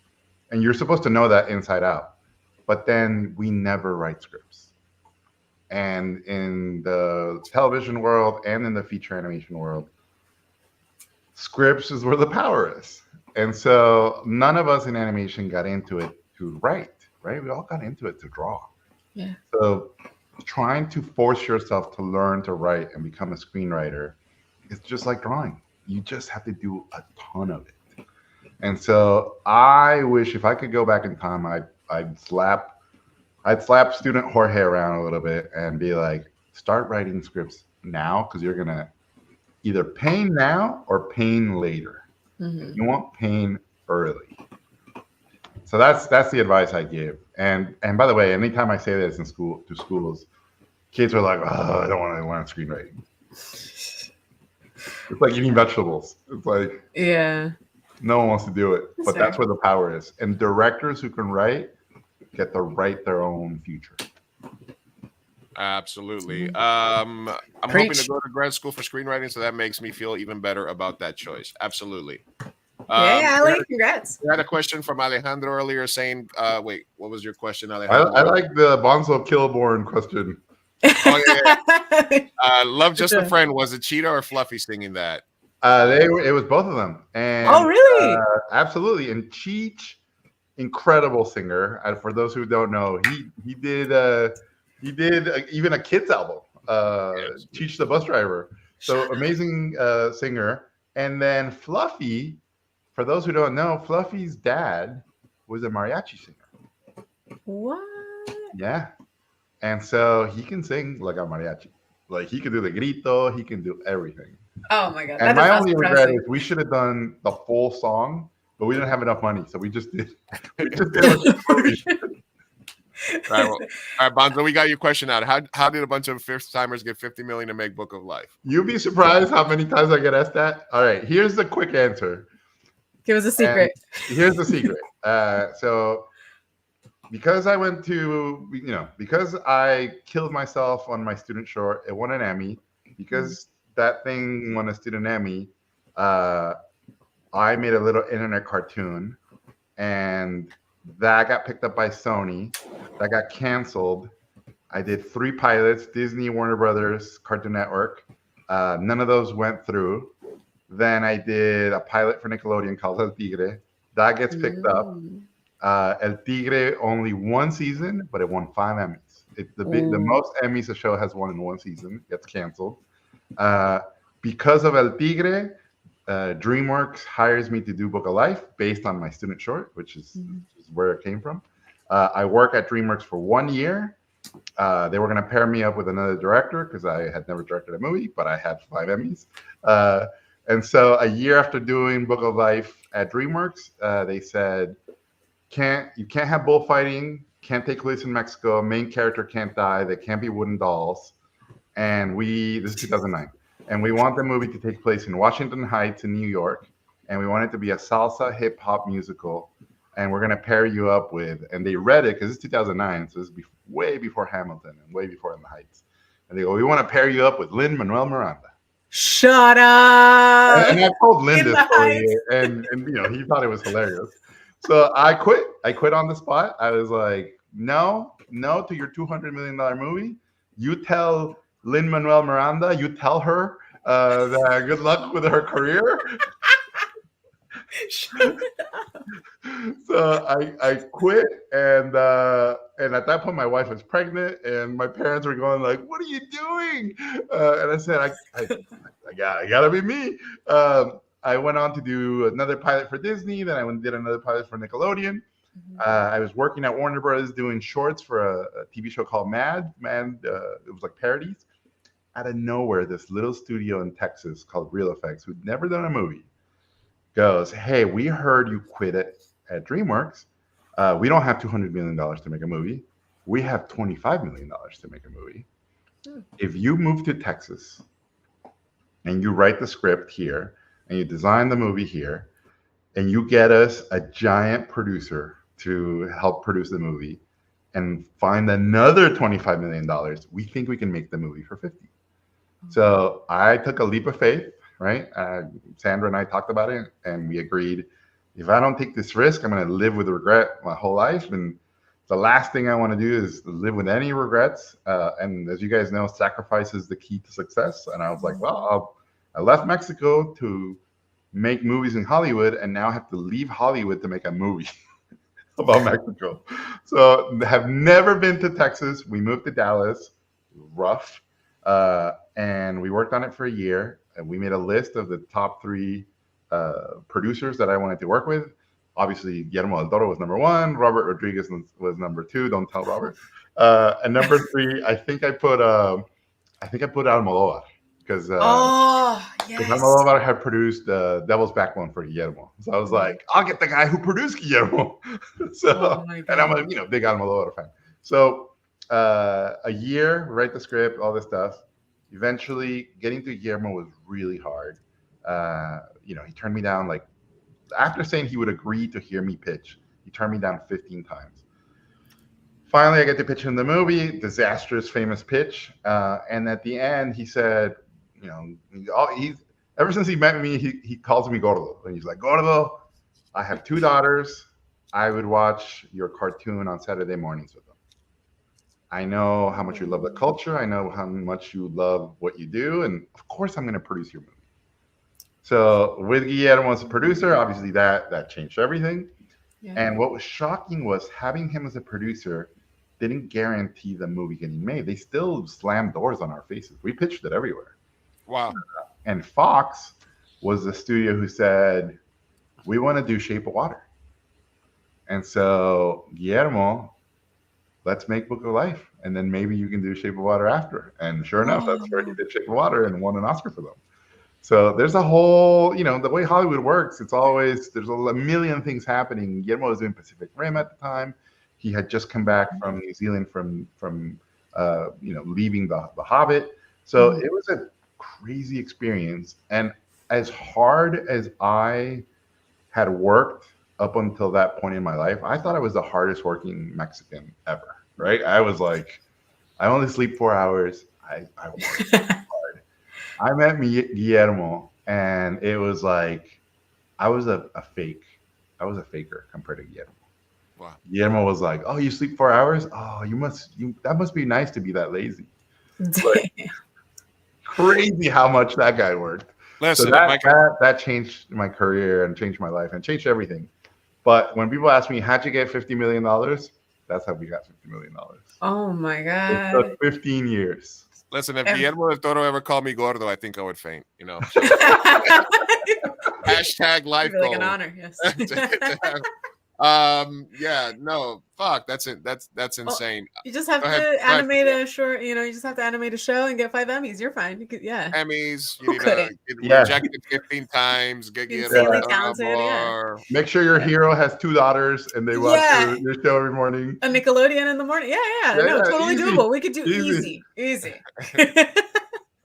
And you're supposed to know that inside out. But then we never write scripts. And in the television world and in the feature animation world, scripts is where the power is. And so none of us in animation got into it to write, right? We all got into it to draw. Yeah. So trying to force yourself to learn to write and become a screenwriter is just like drawing. You just have to do a ton of it. And so I wish if I could go back in time, I'd slap student Jorge around a little bit and be like, start writing scripts now, because you're gonna either pain now or pain later. You want pain early. So that's the advice I give. And by the way, anytime I say this in school to schools, kids are like, oh, I don't want to learn screenwriting. It's like eating vegetables. It's like, no one wants to do it, but that's where the power is. And directors who can write get to write their own future. Absolutely. I'm hoping to go to grad school for screenwriting, so that makes me feel even better about that choice. Absolutely. Ali, congrats. We had a question from Alejandro earlier saying, wait, what was your question, Alejandro? I like the Bonzo Killborn question. Oh, yeah. Love Just a Friend. Was it Cheetah or Fluffy singing that? It was both of them. And, really? Absolutely. And Cheech, incredible singer. For those who don't know, he did even a kids album. Cheech the Bus Driver. So amazing singer. And then Fluffy, for those who don't know, Fluffy's dad was a mariachi singer. What? Yeah. And so he can sing like a mariachi. Like he can do the grito, he can do everything. Oh my God. And my only regret is we should have done the full song, but we didn't have enough money, so we just did. All right, Bonzo, we got your question out. How did a bunch of first timers get $50 million to make Book of Life? You'd be surprised how many times I get asked that. All right, here's the quick answer. Give us a secret. And here's the secret. So because I went to, because I killed myself on my student short, it won an Emmy. Because that thing won a student Emmy, I made a little internet cartoon, and that got picked up by Sony. That got canceled. I did 3 pilots, Disney, Warner Brothers, Cartoon Network. None of those went through. Then I did a pilot for Nickelodeon called El Tigre. That gets picked up. El Tigre only 1 season, but it won 5 Emmys. The most Emmys a show has won in 1 season. Gets canceled. Because of El Tigre, DreamWorks hires me to do Book of Life based on my student short, which is where it came from. I work at DreamWorks for 1 year. They were going to pair me up with another director because I had never directed a movie, but I had 5 Emmys. And so a year after doing Book of Life at DreamWorks, they said, you can't have bullfighting, can't take place in Mexico, main character can't die, they can't be wooden dolls. And this is 2009. And we want the movie to take place in Washington Heights in New York. And we want it to be a salsa hip hop musical. And we're going to pair you up with, and they read it because it's 2009. So it's way before Hamilton and way before In the Heights. And they go, we want to pair you up with Lin-Manuel Miranda. Shut up. And I told Lin this story, and he thought it was hilarious. So I quit. I quit on the spot. I was like, no to your $200 million movie. You tell Lin-Manuel Miranda, you tell her that good luck with her career. So I quit, and at that point my wife was pregnant, and my parents were going like, "What are you doing?" And I said, "I gotta be me." I went on to do another pilot for Disney. Then I went and did another pilot for Nickelodeon. I was working at Warner Brothers doing shorts for a TV show called Mad. It was like parodies. out of nowhere, this little studio in Texas called Real Effects, who'd never done a movie, goes, "Hey, we heard you quit at DreamWorks. We don't have $200 million to make a movie. We have $25 million to make a movie. If you move to Texas and you write the script here and you design the movie here and you get us a giant producer to help produce the movie and find another $25 million, we think we can make the movie for 50." So I took a leap of faith, right? Sandra and I talked about it and we agreed, if I don't take this risk, I'm going to live with regret my whole life. And the last thing I want to do is live with any regrets. And as you guys know, sacrifice is the key to success. And I was like, well, I left Mexico to make movies in Hollywood and now have to leave Hollywood to make a movie about Mexico. So have never been to Texas. We moved to Dallas, rough. And we worked on it for a year. And we made a list of the top 3 producers that I wanted to work with. Obviously, Guillermo del Toro was number 1. Robert Rodriguez was number 2. Don't tell Robert. And number 3, I think I put Almodovar because yes, Almodovar had produced Devil's Backbone for Guillermo. So I was like, I'll get the guy who produced Guillermo. So, and I'm a big Almodovar fan. So a year, write the script, all this stuff. Eventually, getting to Guillermo was really hard. He turned me down, like, after saying he would agree to hear me pitch, he turned me down 15 times. Finally, I get to pitch him the movie, disastrous, famous pitch. And at the end, he said, ever since he met me, he calls me Gordo. And he's like, Gordo, I have 2 daughters. I would watch your cartoon on Saturday mornings with them. I know how much you love the culture. I know how much you love what you do. And of course, I'm going to produce your movie. So with Guillermo as a producer, obviously that changed everything. Yeah. And what was shocking was having him as a producer didn't guarantee the movie getting made. They still slammed doors on our faces. We pitched it everywhere. Wow. And Fox was the studio who said, we want to do Shape of Water. And so Guillermo, let's make Book of Life. And then maybe you can do Shape of Water after. And sure enough, that's where he did Shape of Water and won an Oscar for them. So there's a whole, the way Hollywood works, it's always, there's a million things happening. Guillermo was doing Pacific Rim at the time. He had just come back from New Zealand from leaving the Hobbit. So it was a crazy experience. And as hard as I had worked up until that point in my life, I thought I was the hardest working Mexican ever, right? I was like, I only sleep 4 hours. I work hard. I met Guillermo, and it was like I was a fake. I was a faker compared to Guillermo. Wow. Guillermo was like, "Oh, you sleep 4 hours? Oh, that must be nice to be that lazy." Like, crazy how much that guy worked. Listen, so that changed my career and changed my life and changed everything. But when people ask me, how'd you get $50 million? That's how we got $50 million. Oh my God. It took 15 years. Listen, if Guillermo del Toro ever called me Gordo, I think I would faint, So. Hashtag life goal. Like an honor, yes. Fuck, that's it. That's insane. You just have to animate a short, you just have to animate a show and get 5 Emmys. You're fine. You could, Emmys. You need to get rejected 15 times. Get talented. Make sure your hero has 2 daughters and they watch your show every morning. A Nickelodeon in the morning. No, totally easy. Doable. We could do easy.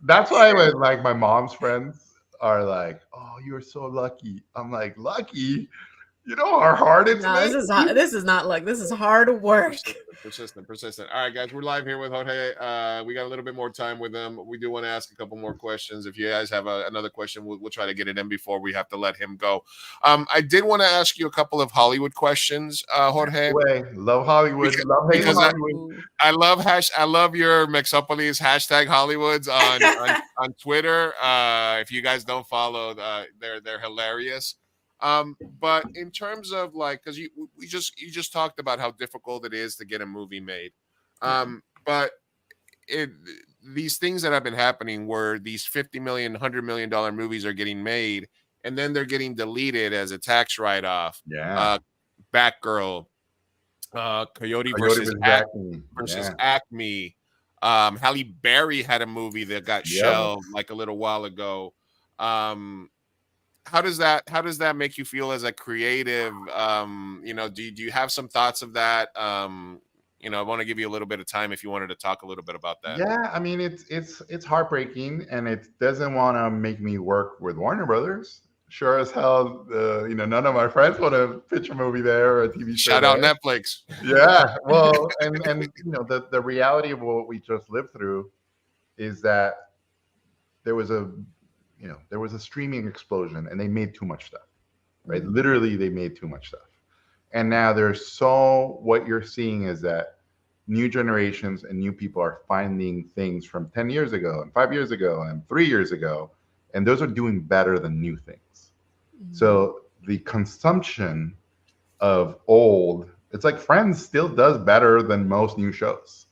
That's why when my mom's friends are like, "Oh, you're so lucky," I'm like, "Lucky? You know how hard it's been?" This is not luck. This is hard work. Persistent. All right, guys, we're live here with Jorge. We got a little bit more time with him. We do want to ask a couple more questions. If you guys have another question, we'll try to get it in before we have to let him go. I did want to ask you a couple of Hollywood questions, Jorge. Love Hollywood. Because Hollywood. I love your Mexopolis hashtag Hollywoods on Twitter. If you guys don't follow, they're hilarious. But in terms of because you just talked about how difficult it is to get a movie made. But these things that have been happening where these $50 million, $100 million movies are getting made and then they're getting deleted as a tax write-off. Yeah. Batgirl, Coyote versus Acme. Halle Berry had a movie that got shelved like a little while ago. How does that make you feel as a creative? Do you have some thoughts of that? I want to give you a little bit of time if you wanted to talk a little bit about that. Yeah, I mean it's heartbreaking, and it doesn't want to make me work with Warner Brothers. Sure as hell, none of my friends want to pitch a movie there or a TV show. Shout out Netflix. Yeah, well, and the reality of what we just lived through is that there was a streaming explosion, and they made too much stuff, right? Mm-hmm. Literally, they made too much stuff, and now what you're seeing is that new generations and new people are finding things from 10 years ago and 5 years ago and 3 years ago, and those are doing better than new things. Mm-hmm. So the consumption of old, it's like Friends still does better than most new shows.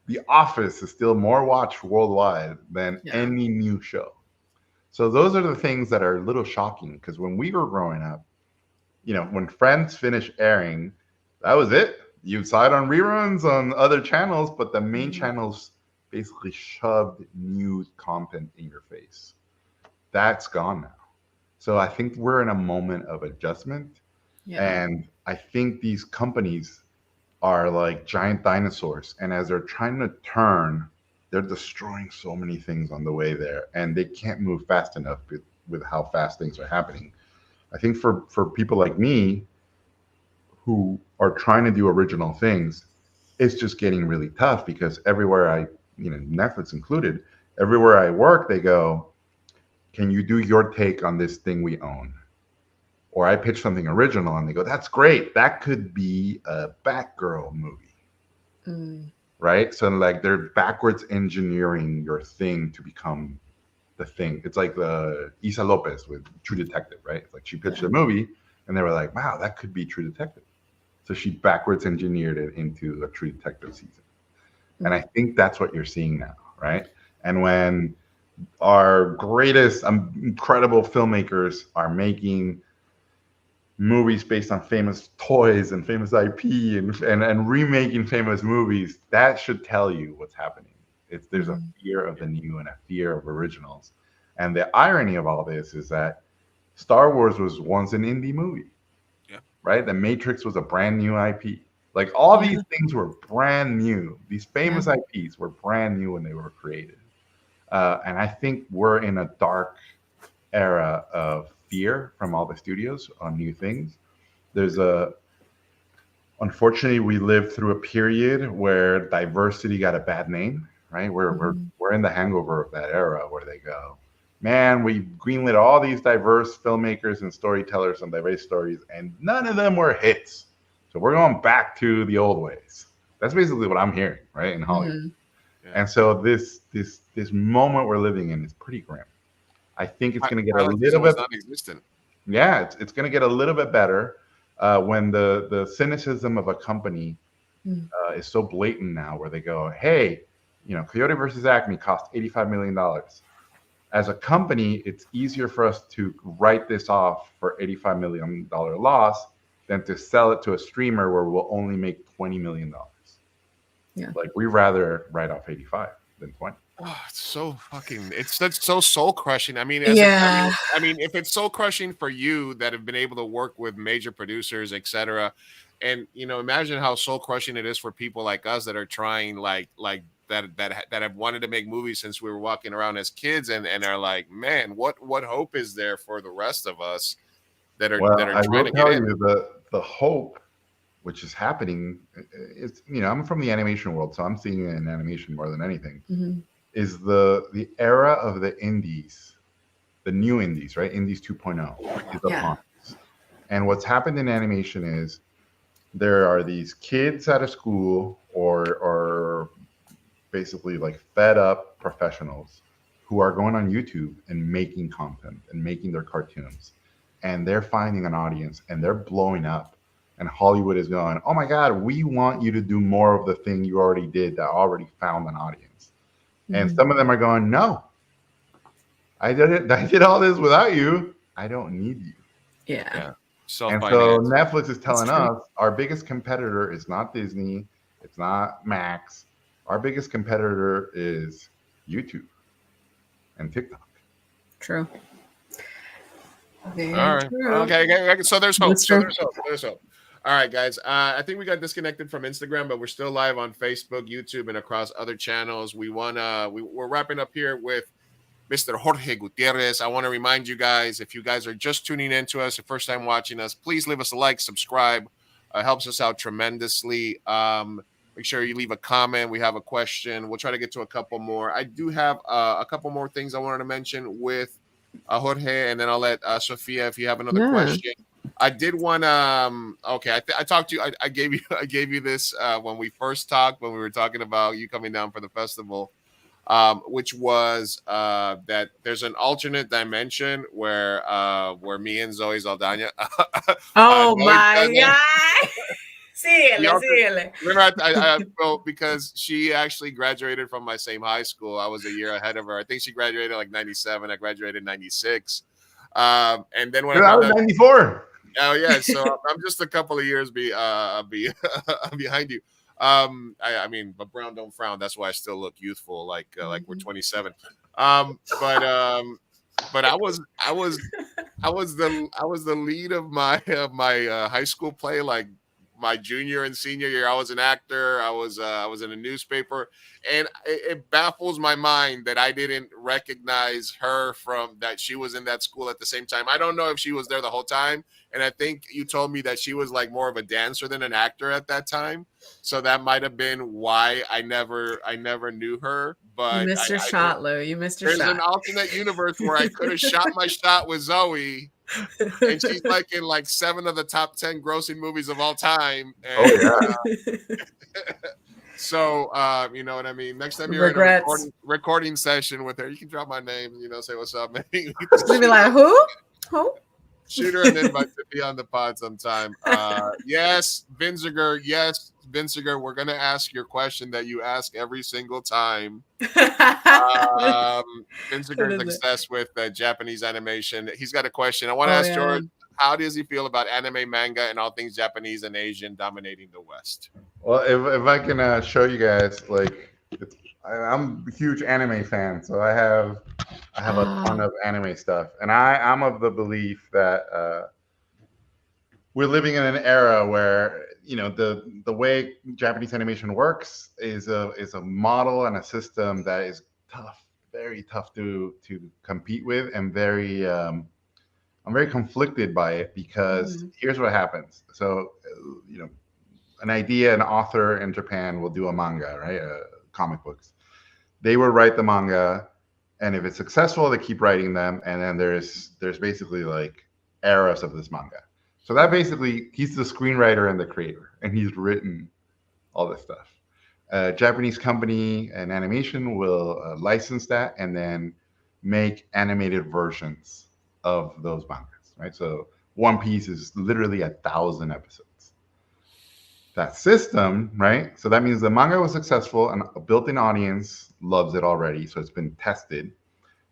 The Office is still more watched worldwide than any new show. So those are the things that are a little shocking, because when we were growing up, when Friends finished airing, that was it. You saw it on reruns on other channels, but the main channels basically shoved new content in your face. That's gone now. So I think we're in a moment of adjustment. Yeah. And I think these companies are like giant dinosaurs. And as they're trying to turn, they're destroying so many things on the way there. And they can't move fast enough with how fast things are happening. I think for people like me, who are trying to do original things, it's just getting really tough, because everywhere Netflix included, everywhere I work, they go, can you do your take on this thing we own? Or I pitch something original and they go, that's great. That could be a Batgirl movie. Mm. Right? So like they're backwards engineering your thing to become the thing. It's like the Isa Lopez with True Detective, right? It's like she pitched a movie and they were like, wow, that could be True Detective. So she backwards engineered it into a True Detective season. And I think that's what you're seeing now, right? And when our greatest, incredible filmmakers are making movies based on famous toys and famous IP and remaking famous movies, that should tell you what's happening. There's a fear of the new and a fear of originals. And the irony of all this is that Star Wars was once an indie movie. Right? The Matrix was a brand new IP. Like all these things were brand new. These famous IPs were brand new when they were created. And I think we're in a dark era of fear from all the studios on new things. Unfortunately, we lived through a period where diversity got a bad name, right? We're in the hangover of that era where they go, man, we greenlit all these diverse filmmakers and storytellers and diverse stories, and none of them were hits. So we're going back to the old ways. That's basically what I'm hearing, right, in Hollywood. Yeah. And so this moment we're living in is pretty grim. I think it's going to get a little bit non-existent. Yeah, it's going to get a little bit better when the cynicism of a company is so blatant now, where they go, hey, Coyote versus Acme cost $85 million. As a company, it's easier for us to write this off for $85 million loss than to sell it to a streamer where we'll only make $20 million. Yeah. Like, we'd rather write off 85 than 20. Oh, it's so soul crushing. I mean, if it's soul crushing for you that have been able to work with major producers, etc., and imagine how soul crushing it is for people like us that are trying that have wanted to make movies since we were walking around as kids, and are like, man, what hope is there for the rest of us that are trying to get in? The hope, which is happening, is I'm from the animation world, so I'm seeing it in animation more than anything. Mm-hmm. Is the era of the indies, the new indies, right? Indies 2.0 is upon us. And what's happened in animation is there are these kids out of school or basically like fed up professionals who are going on YouTube and making content and making their cartoons, and they're finding an audience and they're blowing up, and Hollywood is going, oh my God, we want you to do more of the thing you already did that already found an audience. Mm-hmm. And some of them are going, no, I did all this without you. I don't need you. Yeah. And so Netflix is telling us our biggest competitor is not Disney. It's not Max. Our biggest competitor is YouTube and TikTok. True. Very All right. true. Okay. So there's hope. That's So true. there's hope. There's hope. All right, guys. I think we got disconnected from Instagram, but we're still live on Facebook, YouTube, and across other channels. We're wrapping up here with Mr. Jorge Gutierrez. I want to remind you guys, if you guys are just tuning in to us, the first time watching us, please leave us a like, subscribe. Helps us out tremendously. Make sure you leave a comment. We have a question. We'll try to get to a couple more. I do have a couple more things I wanted to mention with Jorge, and then I'll let Sophia, if you have another question. I did want okay, I talked to you. I gave you this when we first talked, when we were talking about you coming down for the festival, which was that there's an alternate dimension where me and Zoe Saldana. Oh my God. Síguele. Remember, well, because she actually graduated from my same high school. I was a year ahead of her. I think she graduated like 97. I graduated 96. And then when I was 94. Oh yeah, so I'm just a couple of years behind you. I mean, but Brown don't frown. That's why I still look youthful, like we're 27. But I was the lead of my high school play, like my junior and senior year. I was an actor. I was in a newspaper, and it baffles my mind that I didn't recognize her from that she was in that school at the same time. I don't know if she was there the whole time, and I think you told me that she was like more of a dancer than an actor at that time, so that might have been why I never knew her. But you missed your shot, Lou. You missed your shot. There's an alternate universe where I could have shot my shot with Zoe. And she's like in like 7 of the top 10 grossing movies of all time. And, so you know what I mean. Next time you're in a recording session with her, you can drop my name and say what's up, man. You'll be like, who? Shoot her an invite to be on the pod sometime. Yes, Vinziger. Yes, Vinziger. We're gonna ask your question that you ask every single time. Vinziger is obsessed with Japanese animation. He's got a question. I want to ask George, how does he feel about anime, manga, and all things Japanese and Asian dominating the West? Well, if I can show you guys, like, I'm a huge anime fan, so I have a ton of anime stuff, and I'm of the belief that we're living in an era where the way Japanese animation works is a model and a system that is tough, very tough to compete with, and I'm very conflicted by it because here's what happens. So an author in Japan will do a manga, right? Comic books. They will write the manga, and if it's successful, they keep writing them, and then there's basically like eras of this manga. So that basically, he's the screenwriter and the creator, and he's written all this stuff. A Japanese company and animation will license that and then make animated versions of those mangas, right? So One Piece is literally 1,000 episodes. That system, right? So that means the manga was successful and a built-in audience loves it already. So it's been tested.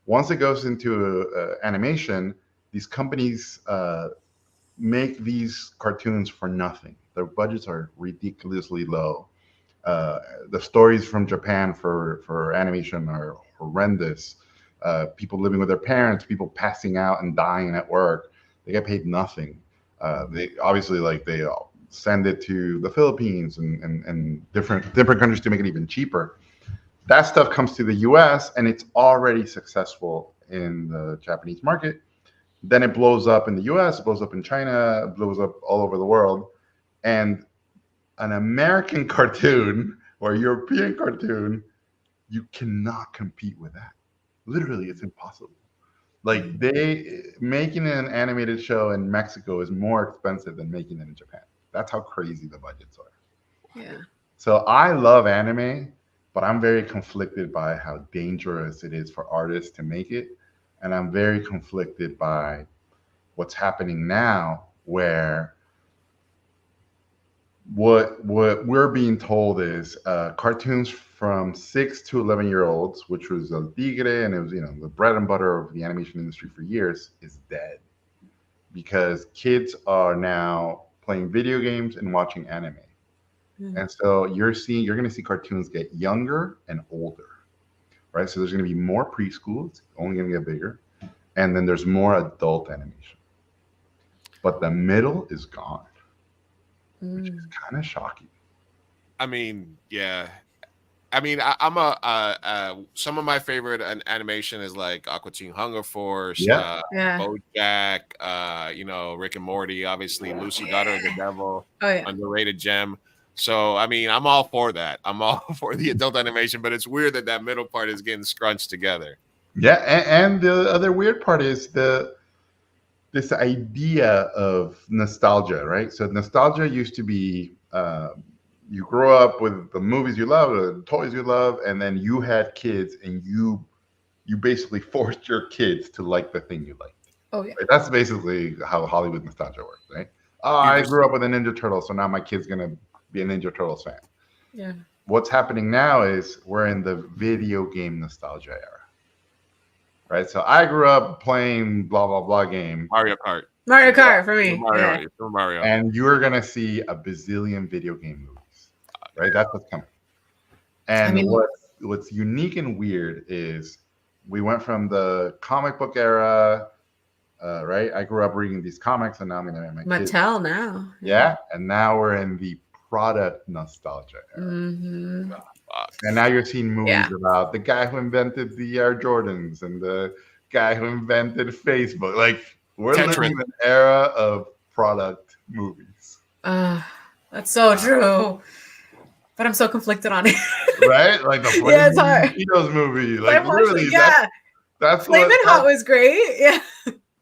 Once it goes into animation, these companies make these cartoons for nothing. Their budgets are ridiculously low. The stories from Japan for animation are horrendous. People living with their parents, people passing out and dying at work. They get paid nothing. They obviously they send it to the Philippines and different countries to make it even cheaper. That stuff comes to the US and it's already successful in the Japanese market. Then it blows up in the US, it blows up in China, it blows up all over the world. And an American cartoon or a European cartoon, you cannot compete with that. Literally, it's impossible. Like making an animated show in Mexico is more expensive than making it in Japan. That's how crazy the budgets are. Yeah. So I love anime, but I'm very conflicted by how dangerous it is for artists to make it. And I'm very conflicted by what's happening now, where what we're being told is cartoons from 6 to 11-year-olds, which was El Tigre, and it was the bread and butter of the animation industry for years, is dead because kids are now playing video games and watching anime. And so you're going to see cartoons get younger and older, right? So there's going to be more preschool. It's only going to get bigger. And then there's more adult animation. But the middle is gone, which is kind of shocking. I mean, yeah. I mean, I'm some of my favorite animation is like Aqua Teen Hunger Force, Yeah. BoJack, Rick and Morty, obviously Lucy, Daughter of the Devil, underrated gem. So, I mean, I'm all for that. I'm all for the adult animation, but it's weird that middle part is getting scrunched together. Yeah, and the other weird part is this idea of nostalgia, right? So nostalgia used to be you grow up with the movies you love, the toys you love, and then you had kids, and you basically forced your kids to like the thing you liked. Oh yeah, right? That's basically how Hollywood nostalgia works, right? Oh, I grew up with a Ninja Turtle, so now my kid's gonna be a Ninja Turtles fan. Yeah. What's happening now is we're in the video game nostalgia era, right? So I grew up playing blah blah blah game, Mario Kart. Mario Kart for me. Mario. And you're gonna see a bazillion video game movies, right? That's what's coming. And what's unique and weird is we went from the comic book era, right? I grew up reading these comics, and now I'm gonna have my kids. Mattel now. Yeah, and now we're in the product nostalgia era. Mm-hmm. And now you're seeing movies about the guy who invented the Air Jordans and the guy who invented Facebook. Like, we're living in an era of product movies. That's so true. But I'm so conflicted on it. Right? Like the it's hard. Cheetos movie. Like, literally, that's Flamin' Hot was great. Yeah.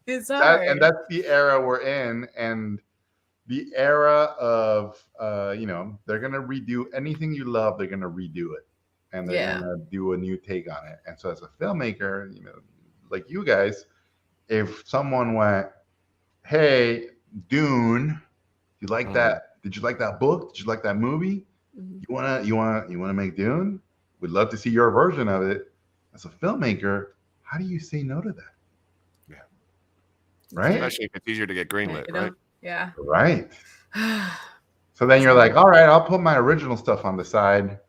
It's hard. And that's the era we're in. And the era of, they're going to redo anything you love, they're going to redo it. And they're going to do a new take on it. And so as a filmmaker, like you guys, if someone went, hey, Dune, you like that? Did you like that book? Did you like that movie? Mm-hmm. You wanna make Dune? We'd love to see your version of it. As a filmmaker, how do you say no to that? Yeah. Right? Especially if it's easier to get greenlit, right? Yeah. Right. So then you're like, all right, I'll put my original stuff on the side.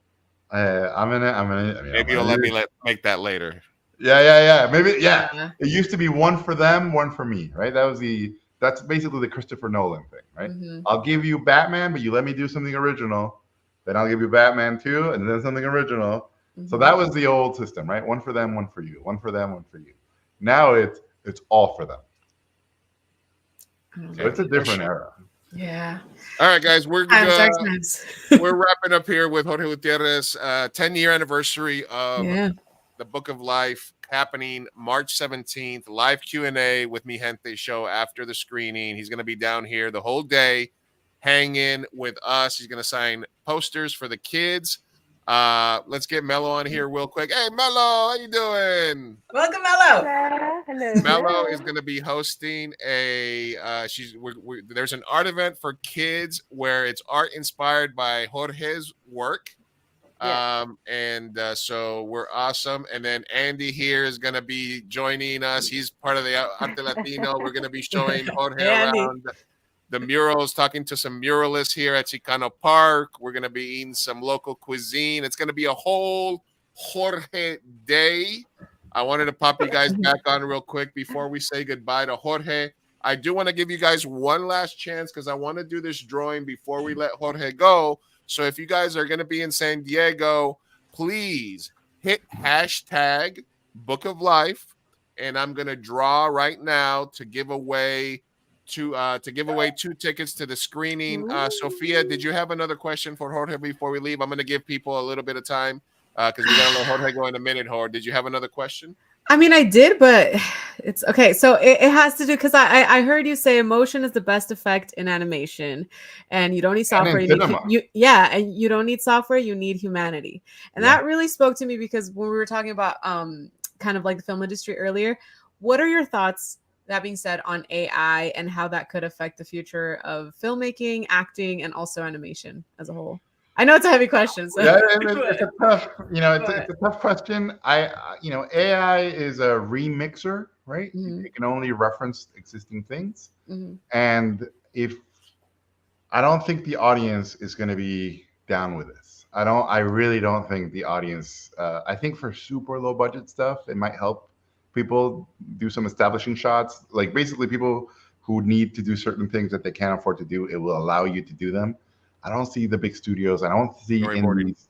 Maybe you'll let me make that later. Yeah. Maybe, yeah. It used to be one for them, one for me, right? That's basically the Christopher Nolan thing, right? Mm-hmm. I'll give you Batman, but you let me do something original. Then I'll give you Batman 2, and then something original. Mm-hmm. So that was the old system, right? One for them, one for you. One for them, one for you. Now it's all for them. So it's a different era. Yeah. All right, guys, we're wrapping up here with Jorge Gutierrez, 10-year anniversary of the Book of Life, happening March 17th. Live Q&A with Mi Gente show after the screening. He's going to be down here the whole day, hanging with us. He's going to sign posters for the kids. Let's get Mello on here real quick. Hey, Mello, how you doing? Welcome, Mello. Hello. Mello is going to be hosting there's an art event for kids where it's art inspired by Jorge's work. So we're awesome. And then Andy here is going to be joining us. He's part of the Arte Latino. We're going to be showing Jorge around the murals, talking to some muralists here at Chicano Park. We're going to be eating some local cuisine. It's going to be a whole Jorge day. I wanted to pop you guys back on real quick before we say goodbye to Jorge. I do want to give you guys one last chance because I want to do this drawing before we let Jorge go. So if you guys are going to be in San Diego, please hit hashtag Book of Life, and I'm going to draw right now to give away two tickets to the screening. Sophia, did you have another question for Jorge before we leave? I'm going to give people a little bit of time because we got to let Jorge go in a minute. Jorge, did you have another question? I mean, I did, but it's okay. So it has to do because I heard you say emotion is the best effect in animation, and you don't need software. And you don't need software. You need humanity, and that really spoke to me because when we were talking about kind of like the film industry earlier, what are your thoughts? That being said, on AI and how that could affect the future of filmmaking, acting, and also animation as a whole. I know it's a heavy question. So. Yeah, it's a tough, it's a tough question. AI is a remixer, right? Mm-hmm. It can only reference existing things. Mm-hmm. And I don't think the audience is going to be down with this. I really don't think the audience. I think for super low budget stuff, it might help people do some establishing shots. Like basically, people who need to do certain things that they can't afford to do, it will allow you to do them. I don't see the big studios. I don't see Storyboarding. indies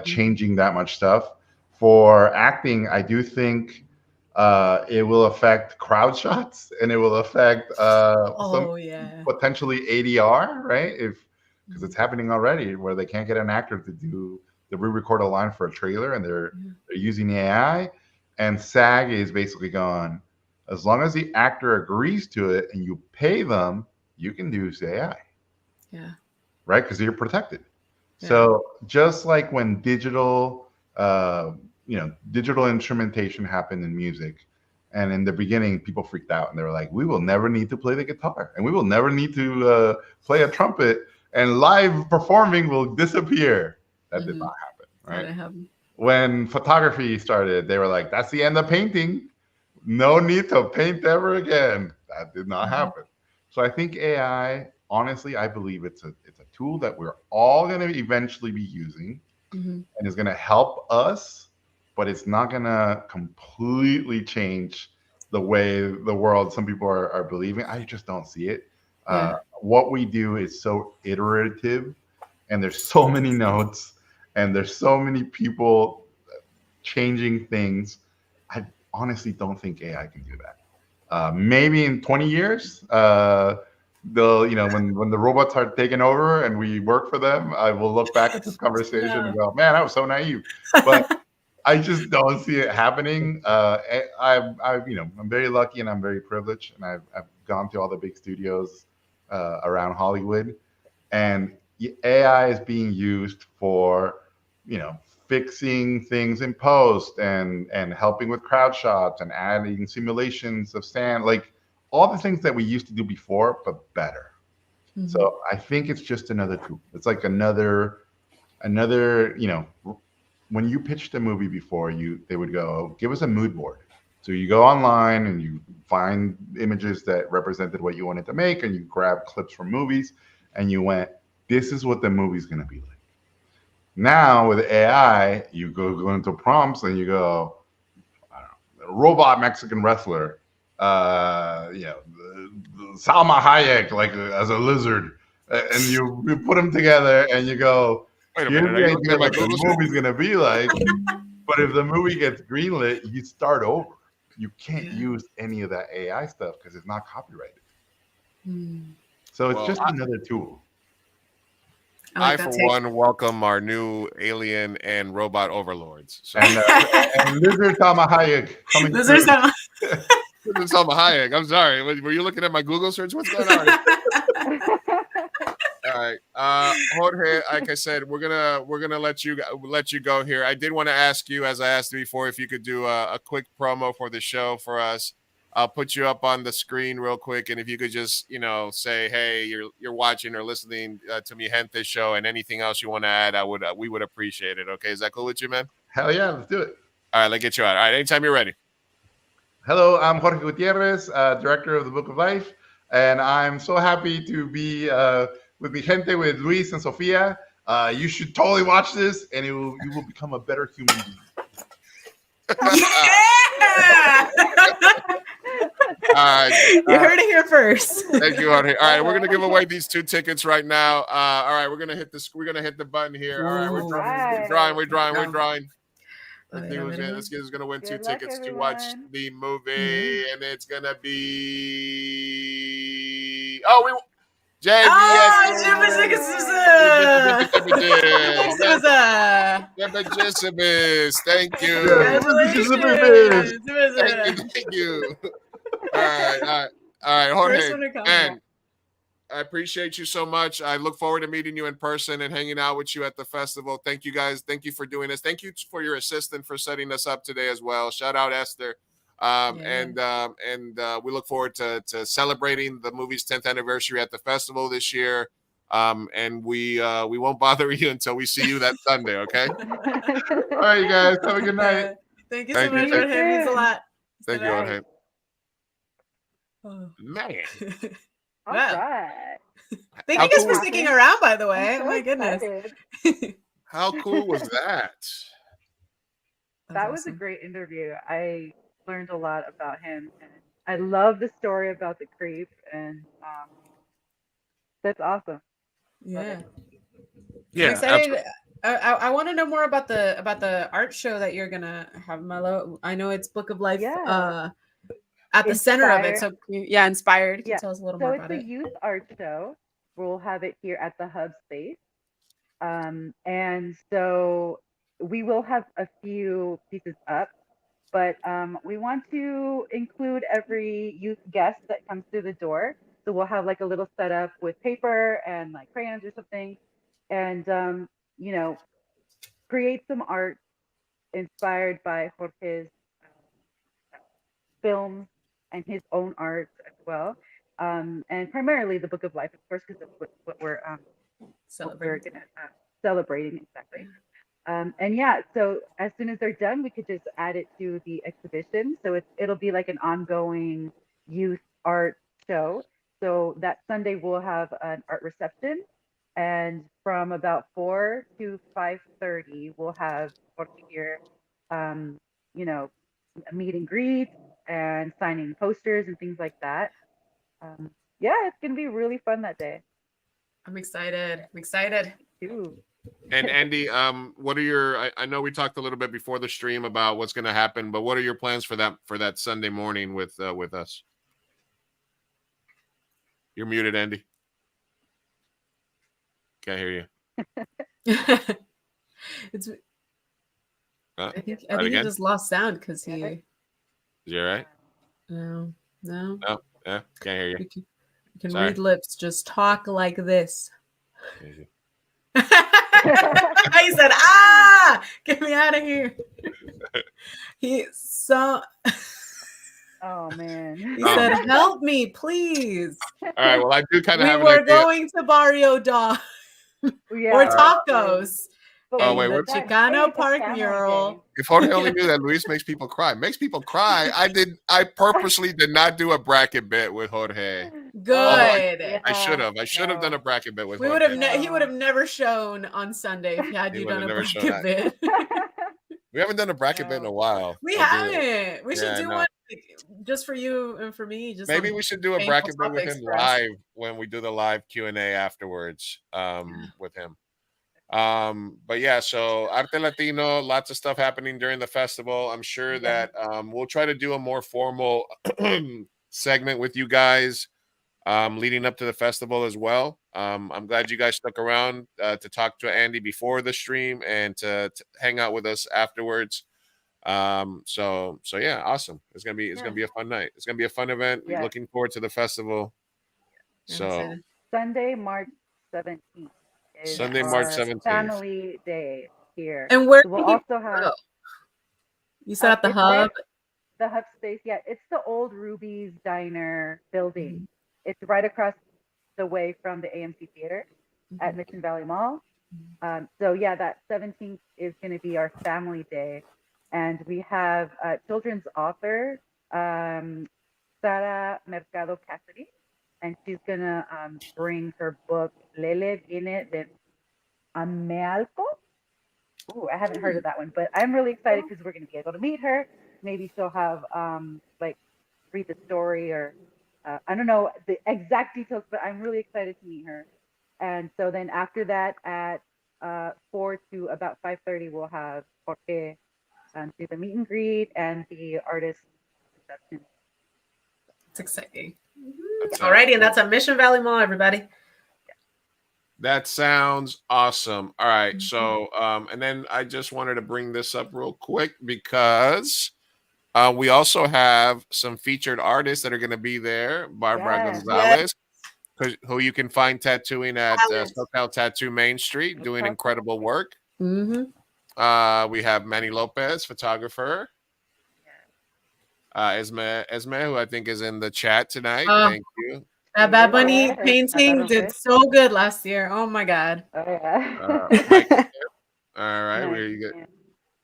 changing that much stuff. For acting, I do think it will affect crowd shots and it will affect some yeah. potentially ADR, right? If because it's happening already where they can't get an actor to do the re-record a line for a trailer and they're using AI, and SAG is basically going, as long as the actor agrees to it and you pay them, you can use AI, Yeah. right? Because you're protected. Yeah. So just like when digital, digital instrumentation happened in music, and in the beginning, people freaked out and they were like, "We will never need to play the guitar, and we will never need to play a trumpet, and live performing will disappear." That did not happen, right? That happened. When photography started, they were like, "That's the end of painting. No need to paint ever again." That did not happen. So I think AI, honestly, I believe it's a tool that we're all going to eventually be using, and is going to help us, but it's not going to completely change the way the world some people are believing. I just don't see it. What we do is so iterative, and there's so many notes, and there's so many people changing things. I honestly don't think AI can do that. Maybe in 20 years, they'll, when the robots are taking over and we work for them, I will look back at this conversation and go, "Man, I was so naive." But I just don't see it happening. I'm very lucky and I'm very privileged, and I've gone to all the big studios around Hollywood, and AI is being used for, fixing things in post and helping with crowd shots and adding simulations of stand, like all the things that we used to do before, but better. So I think it's just another tool. It's like another, when you pitched a movie before, they would go, "Give us a mood board." So you go online and you find images that represented what you wanted to make, and you grab clips from movies, and you went, "This is what the movie's going to be like." Now with AI, you go into prompts and you go, I don't know, robot Mexican wrestler, Salma Hayek like as a lizard, and you put them together and you go, Wait a "Here's minute, the are you looking idea at my what the Google search? movie's gonna be like." But if the movie gets greenlit, you start over. You can't use any of that AI stuff because it's not copyrighted. So it's just another tool. I for one, welcome our new alien and robot overlords. So. And Lizard Salma Hayek coming. Lizard Salma. Salma Hayek. I'm sorry. Were you looking at my Google search? What's going on? All right, Jorge. Like I said, we're gonna let you go here. I did want to ask you, as I asked before, if you could do a quick promo for the show for us. I'll put you up on the screen real quick, and if you could just say, "Hey, you're watching or listening to Mi Gente show," and anything else you want to add, we would appreciate it. Okay, is that cool with you, man? Hell yeah, let's do it. All right, let's get you out. All right, anytime you're ready. Hello, I'm Jorge Gutierrez, director of the Book of Life, and I'm so happy to be with Mi Gente with Luis and Sofia. You should totally watch this, and you will become a better human being. Yeah! All right, you heard it here first. Thank you, Jorge. All right, we're gonna give away these 2 tickets right now. All right, we're gonna hit the button here. All right, we're drawing. This kid is gonna win 2 tickets to watch the movie, and it's gonna be JBS. Thank you. Thank you. All right, Jorge. And I appreciate you so much. I look forward to meeting you in person and hanging out with you at the festival. Thank you, guys. Thank you for doing this. Thank you for your assistant for setting us up today as well. Shout out Esther. And we look forward to celebrating the movie's 10th anniversary at the festival this year. And we won't bother you until we see you that Sunday. Okay. All right, you guys. Have a good night. Thank you so much. It means a lot. Thank you, Jorge. Oh. Man. All right. Thank How you guys cool for was, sticking around, by the way. I'm Oh so my goodness. excited. how cool was that? That was a awesome. great interview. I learned a lot about him, and I love the story about the creep, and that's awesome. Love Yeah. it. I'm Yeah, excited. absolutely. I want to know more about the art show that you're gonna have, Mello. I know it's Book of Life Yeah. at the center of it. Inspired. So yeah, inspired. Can you Yeah. tell us a little So more it's about a it? youth art show. We'll have it here at the Hub space. And so we will have a few pieces up, but we want to include every youth guest that comes through the door. So we'll have like a little setup with paper and like crayons or something, and you know, create some art inspired by Jorge's films and his own art as well. And primarily the Book of Life, of course, because that's what we're Celebrating. gonna celebrating exactly. And yeah, so as soon as they're done, we could just add it to the exhibition. So it'll be like an ongoing youth art show. So that Sunday we'll have an art reception, and from about 4 to 5:30 we'll have Jorge here, um, you know, a meet and greet and signing posters and things like that. Um, yeah, it's gonna be really fun that day I'm excited. I'm excited. too. And Andy, what are your? I know we talked a little bit before the stream about what's going to happen, but what are your plans for that Sunday morning with us? You're muted, Andy. Can't hear you. It's. Uh, I think try it he again. just lost sound because he. Yeah. Is you all right? No. No, yeah, can't hear you. You can Sorry. read lips. Just talk like this. Easy. He said, "Ah, get me out of here." He so. Oh man. He said, "Help me, please." All right. Well, I do kind of We have an were idea. going to Barrio Dog Yeah, or right. tacos. But Oh, And wait, the what? hey, Chicano it's a Park family mural. day. If Jorge only knew that Luis makes people cry. Makes people cry. I purposely did not do a bracket bit with Jorge. Good. Yeah, I should have. I should have done a no. bracket bit with We Jorge. would have. He would have never shown on Sunday if had He you would done have a never shown bracket that. bit. We haven't done a bracket bit in a No. while. We I'll do it. haven't. We should Yeah, do no. one like, just for you and for me. Just Maybe on we should do a painful bracket bit with topics him for us. live when we do the live Q&A afterwards with him. But yeah, so Arte Latino, lots of stuff happening during the festival. I'm sure Yeah. that we'll try to do a more formal segment with you guys leading up to the festival as well. I'm glad you guys stuck around to talk to Andy before the stream and to hang out with us afterwards. So yeah, awesome. It's gonna be a fun night. It's gonna be a fun event. Yeah. Looking forward to the festival. I'm So excited. Sunday, March 17th is Sunday, March our 17th. family day here. And where So we'll did also have you said at the it's hub? right- the hub space. Yeah, it's the old Ruby's Diner building. It's right across the way from the AMC Theater at Mission Valley Mall. So yeah, that 17th is going to be our family day, and we have children's author Sara Mercado Cassidy, and she's gonna bring her book Lele Viene de Amealco. Ooh, I haven't heard of that one, but I'm really excited because we're gonna be able to meet her. Maybe she'll have like read the story, or I don't know the exact details, but I'm really excited to meet her. And so then after that, at 4 to about 5:30, we'll have Jorge do the meet and greet and the artist reception. It's exciting. That sounds Alrighty, and cool. that's at Mission Valley Mall, everybody. That sounds awesome. All right. So, and then I just wanted to bring this up real quick because we also have some featured artists that are going to be there. Barbara Yes. Gonzalez, who you can find tattooing at Talent. SoCal Tattoo Main Street, doing incredible work. Mm-hmm. We have Manny Lopez, photographer. Esme, who I think is in the chat tonight. Thank you. That Bad Bunny Yeah, painting did so good last year. Oh my god. Oh yeah. Mike, all right, Nice, where you get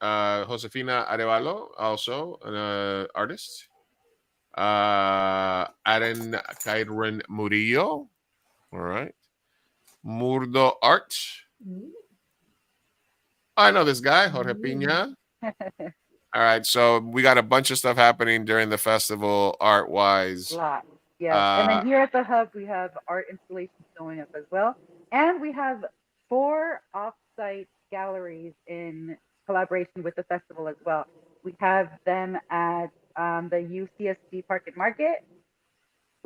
Josefina Arevalo, also an artist. Aren Kairon Murillo, All right. Murdo Art. I know this guy, Jorge Pina. All right, so we got a bunch of stuff happening during the festival, art-wise. Lot. Yes. And then here at the hub, we have art installations going up as well. And we have 4 off-site galleries in collaboration with the festival as well. We have them at the UCSD Park and Market.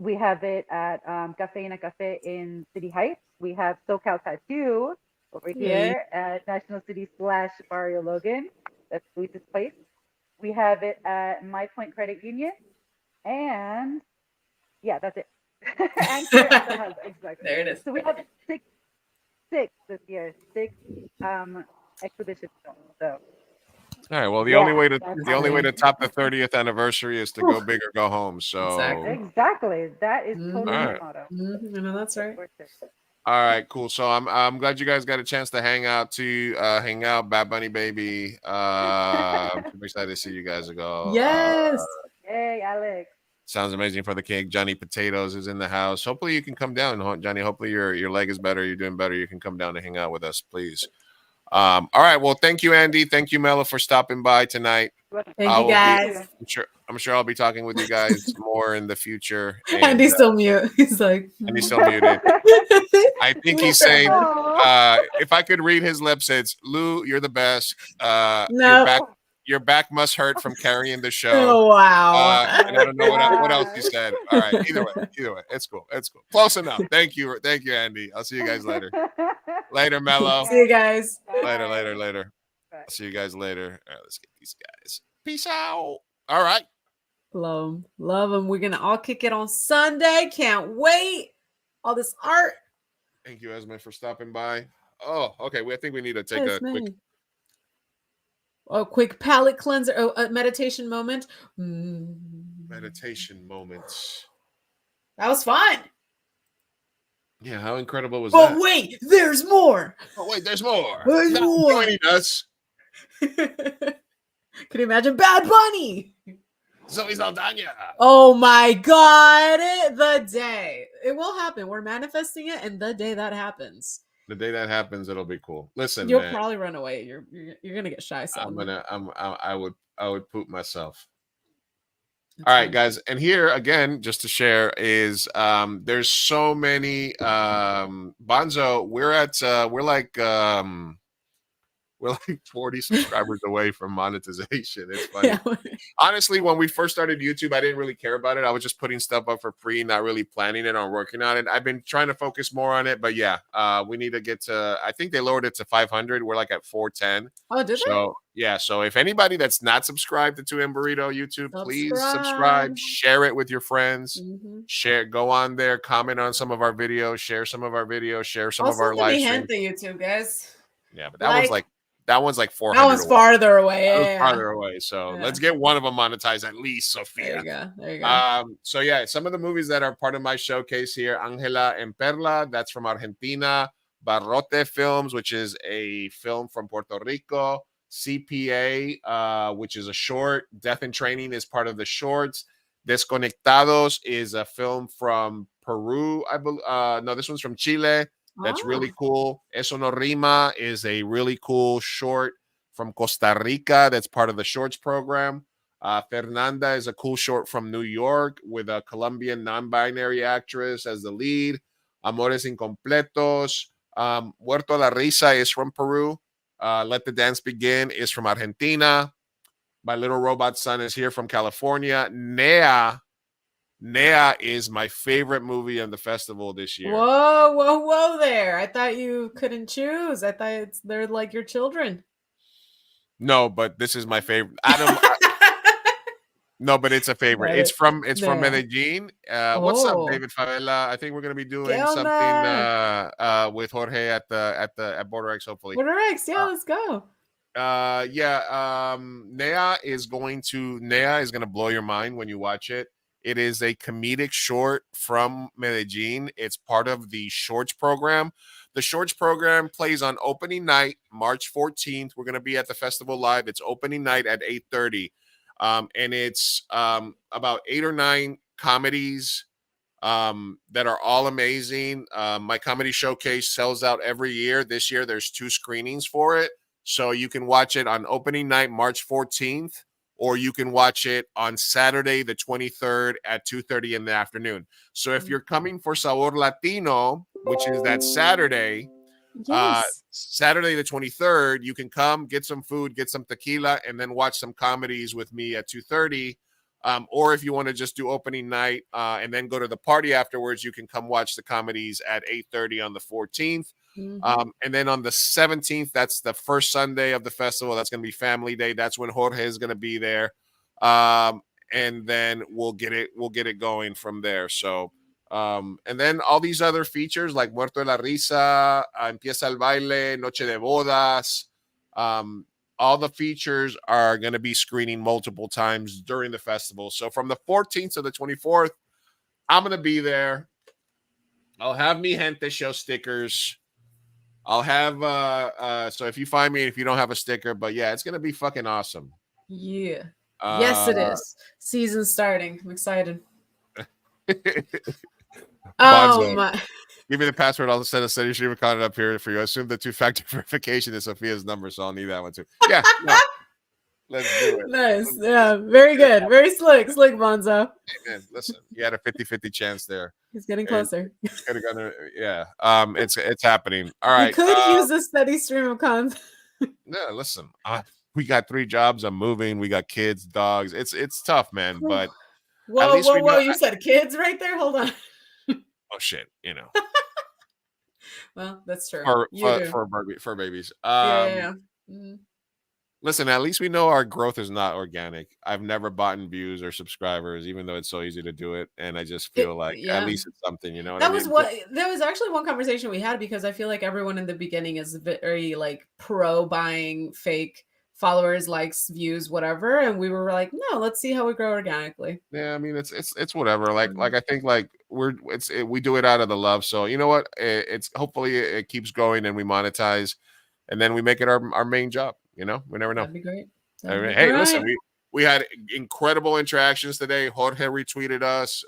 We have it at Café Cafe in City Heights. We have SoCal Tattoo over here at National City / Barrio Logan. That's Luis's place. We have it at My Point Credit Union. And yeah, that's it. And here at the hub, exactly. There it is. So we have six this year, 6 exhibitions. So all right. Well, the only way to top the 30th anniversary is to go big or go home. So exactly, that is totally All the right. motto. No, that's right. All right, cool. So I'm glad you guys got a chance to hang out. Bad Bunny baby. I'm super excited to see you guys go. Yes. Hey, Alex. Sounds amazing for the cake. Johnny Potatoes is in the house. Hopefully you can come down, Johnny. Hopefully your leg is better. You're doing better. You can come down and hang out with us, please. All right. Well, thank you, Andy. Thank you, Mela, for stopping by tonight. Thank you, guys. I'm sure I'll be talking with you guys more in the future. Andy's still mute. He's like, Andy's still muted. I think he's saying, if I could read his lips, it's Lou, you're the best. No. Your back must hurt from carrying the show. Oh, wow. And I don't know what else he said. All right. Either way, it's cool. It's cool. Close enough. Thank you, Andy. I'll see you guys later. Later, Mello. See you guys. Later. I'll see you guys later. All right, let's get these guys. Peace out. All right. Love them. We're gonna all kick it on Sunday. Can't wait. All this art. Thank you, Esme, for stopping by. Oh, okay. I think we need to take a quick palate cleanser. A meditation moment. Meditation moments. That was fun. Yeah, how incredible was that? But wait, there's more. There's more. There's more. Joining us. Can you imagine Bad Bunny? Zoe Saldana. Oh my God. The day. It will happen. We're manifesting it, and the day that happens. The day that happens, it'll be cool. Listen, you'll man, probably run away. You're gonna get shy. I would poop myself. All right, guys, and here again, just to share is there's so many Bonzo. We're like 40 subscribers away from monetization. It's funny. Yeah. Honestly, when we first started YouTube, I didn't really care about it. I was just putting stuff up for free, not really planning it or working on it. I've been trying to focus more on it, but yeah, we need to get to, I think they lowered it to 500. We're like at 410. Oh, did they? Yeah, so if anybody that's not subscribed to 2 M Burrito YouTube, please subscribe, share it with your friends, go on there, comment on some of our videos, share some of our videos, share some of our live streams. YouTube, guys. Yeah, but that one's like 400. That one's farther away. Yeah. Farther away. So let's get one of them monetized at least, Sophia. There you go. So yeah, some of the movies that are part of my showcase here: Ángela and Perla, that's from Argentina. Barrote Films, which is a film from Puerto Rico. CPA, which is a short. Death and Training is part of the shorts. Desconectados is a film from Peru. I believe. No, this one's from Chile. That's really cool. Eso no rima is a really cool short from Costa Rica. That's part of the shorts program. Fernanda is a cool short from New York with a Colombian non-binary actress as the lead. Amores Incompletos. Muerto la Risa is from Peru. Let the Dance Begin is from Argentina. My Little Robot Son is here from California. Nea is my favorite movie on the festival this year. Whoa there. I thought you couldn't choose. I thought they're like your children. No, but this is my favorite. No, but it's a favorite. It's from Medellin. What's up, David Favela? I think we're gonna be doing something with Jorge at Border X, hopefully. Border X, yeah, let's go. Nea is gonna blow your mind when you watch it. It is a comedic short from Medellin. It's part of the shorts program. The shorts program plays on opening night, March 14th. We're going to be at the festival live. It's opening night at 8:30. And it's about 8 or 9 comedies that are all amazing. My comedy showcase sells out every year. This year, there's 2 screenings for it. So you can watch it on opening night, March 14th, or you can watch it on Saturday, the 23rd at 2:30 in the afternoon. So if you're coming for Sabor Latino, which is that Saturday, Yes. Saturday the 23rd, you can come, get some food, get some tequila, and then watch some comedies with me at 2:30. Or if you want to just do opening night and then go to the party afterwards, you can come watch the comedies at 8:30 on the 14th. And then on the 17th, that's the first Sunday of the festival. That's going to be Family Day. That's when Jorge is going to be there. And then we'll get it going from there. So and then all these other features like Muerto de la Risa, Empieza el Baile, Noche de Bodas, all the features are going to be screening multiple times during the festival. So from the 14th to the 24th, I'm going to be there. I'll have Mi Gente show stickers. I'll have so if you find me, if you don't have a sticker, but yeah, it's going to be fucking awesome. Yeah. Yes, it is. Season starting. I'm excited. Bonzo, my. give me the password. I'll send a study stream account up here for you. I assume the 2-factor verification is Sophia's number, so I'll need that one too. Yeah, no. Let's do it. Nice. Yeah, very good. Very slick, Bonzo. Hey, man, listen, you had a 50-50 chance there. He's getting closer. Yeah. It's happening. All right. You could use a steady stream of content. No, listen. We got 3 jobs. I'm moving. We got kids, dogs. It's tough, man. But whoa. You said kids right there. Hold on. Oh shit. You know. Well, that's true. For babies. Yeah. Listen, at least we know our growth is not organic. I've never bought in views or subscribers, even though it's so easy to do it. And I just feel at least it's something, you know. That was actually one conversation we had, because I feel like everyone in the beginning is very like pro buying fake followers, likes, views, whatever. And we were like, no, let's see how we grow organically. Yeah, I mean, it's whatever. Like I think like we do it out of the love. So you know what? It's hopefully it keeps going and we monetize, and then we make it our main job. You know, we never know. That'd be great. Hey, listen, we had incredible interactions today. Jorge retweeted us.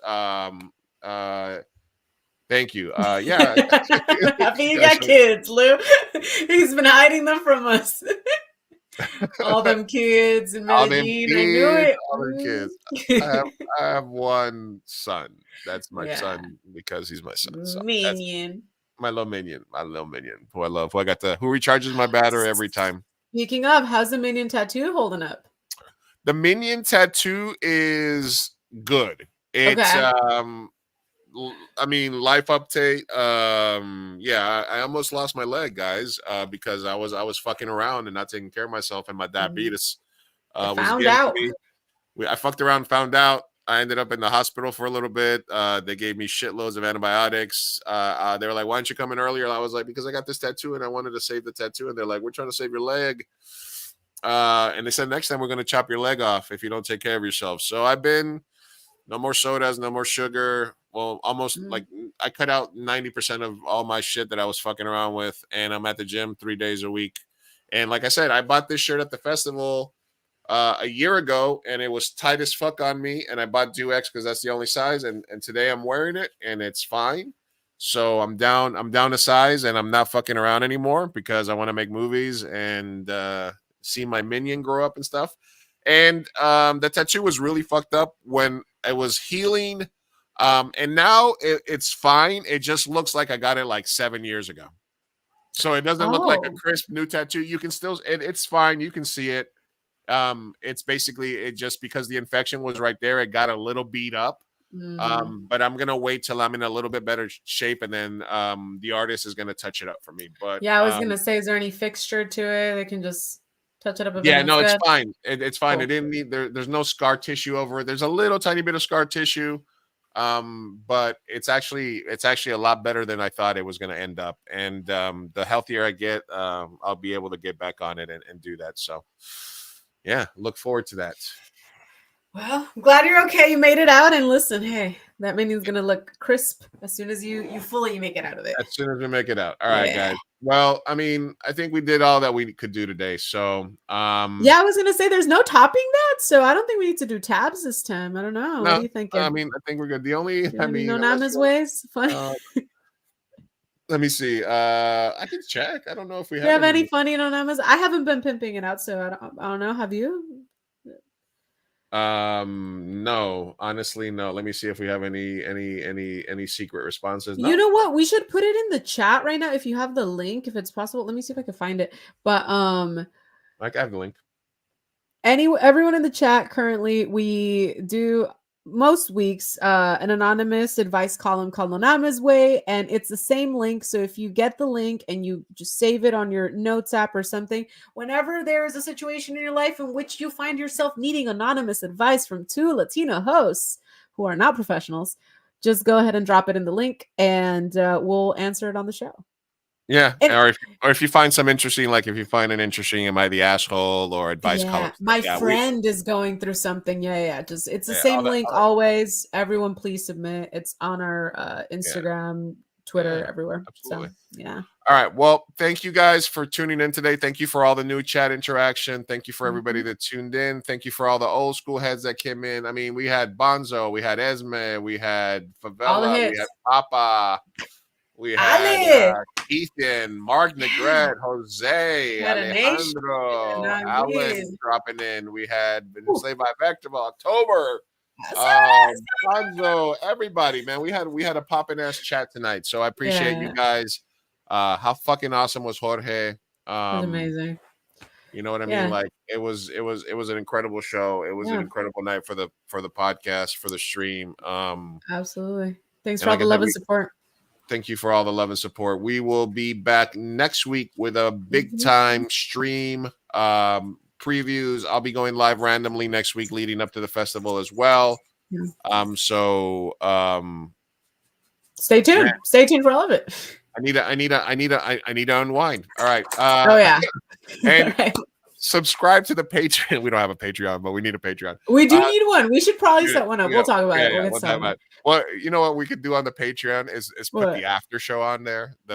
Thank you. Yeah. Happy you got kids, Lou. He's been hiding them from us. All them kids in Medellin. I knew it. All them kids. I have one son. That's my son because he's my son. So Minion. My little minion, who I love, who recharges my battery every time. Speaking of, how's the Minion tattoo holding up? The Minion tattoo is good. It's I mean, life update. I almost lost my leg, guys, because I was fucking around and not taking care of myself, and my diabetes was found out. I fucked around, found out. I ended up in the hospital for a little bit. They gave me shitloads of antibiotics. They were like, why don't you come in earlier? And I was like, because I got this tattoo and I wanted to save the tattoo. And they're like, we're trying to save your leg. And they said, next time we're going to chop your leg off if you don't take care of yourself. So I've been no more sodas, no more sugar. Well, almost like I cut out 90% of all my shit that I was fucking around with. And I'm at the gym 3 days a week. And like I said, I bought this shirt at the festival a year ago, and it was tight as fuck on me, and I bought Duex because that's the only size, and today I'm wearing it and it's fine. So I'm down a size, and I'm not fucking around anymore because I want to make movies and see my minion grow up and stuff. And the tattoo was really fucked up when it was healing, and now it's fine. It just looks like I got it like 7 years ago, so it doesn't look like a crisp new tattoo. You can still it's fine, you can see it. It's basically just because the infection was right there, it got a little beat up. But I'm gonna wait till I'm in a little bit better shape, and then the artist is gonna touch it up for me. But yeah, I was gonna say, is there any fixture to it? They can just touch it up a bit. Yeah, no, it's fine. It's fine. Cool. It didn't need there's no scar tissue over it. There's a little tiny bit of scar tissue, but it's actually a lot better than I thought it was gonna end up. And the healthier I get, I'll be able to get back on it and do that. So yeah, look forward to that. Well, I'm glad you're okay. You made it out, and listen, hey, that minion's gonna look crisp as soon as you fully make it out of it. As soon as we make it out. All right, guys. Well, I mean, I think we did all that we could do today. So yeah, I was gonna say there's no topping that. so I don't think we need to do tabs this time. I don't know. What do you think? I mean, I think we're good. The only, I mean, Nonama's ways. Funny. Let me see. I can check. I don't know if we have any funny Nonamas. I haven't been pimping it out, so I don't know. Have you? No, honestly, no. Let me see if we have any secret responses. No. You know what? We should put it in the chat right now if you have the link, if it's possible. Let me see if I can find it. But I have the link. Everyone in the chat currently, we do most weeks an anonymous advice column called Nonama's Way, and it's the same link. So if you get the link and you just save it on your notes app or something, whenever there is a situation in your life in which you find yourself needing anonymous advice from two Latina hosts who are not professionals, just go ahead and drop it in the link, and we'll answer it on the show. Yeah, or if you find some interesting, like if you find an interesting "Am I the asshole?" or advice column. My friend is going through something. Just it's the same link always. Everyone, please submit. It's on our Instagram, Twitter, everywhere. Absolutely. So, All right. Well, thank you guys for tuning in today. Thank you for all the new chat interaction. Thank you for everybody that tuned in. Thank you for all the old school heads that came in. I mean, we had Bonzo, we had Esme, we had Favela, we had Papa. We had Ethan, Mark Negret, Jose, Alejandro, Alex dropping in. We had Been Enslaved by Vector, October, Bonzo, everybody, man. We had a poppin' ass chat tonight. So I appreciate you guys. How fucking awesome was Jorge? It was amazing. You know what I mean? Like it was an incredible show. It was an incredible night for the podcast, for the stream. Absolutely. Thanks for all the love and support. Thank you for all the love and support. We will be back next week with a big time stream previews. I'll be going live randomly next week leading up to the festival as well. So stay tuned. Stay tuned for all of it. I need to unwind. All right. And subscribe to the Patreon. We don't have a Patreon, but we need a Patreon. We do need one. We should probably set one up. We'll talk about it. We'll talk about it. Well, you know what we could do on the Patreon is put the after show on there. The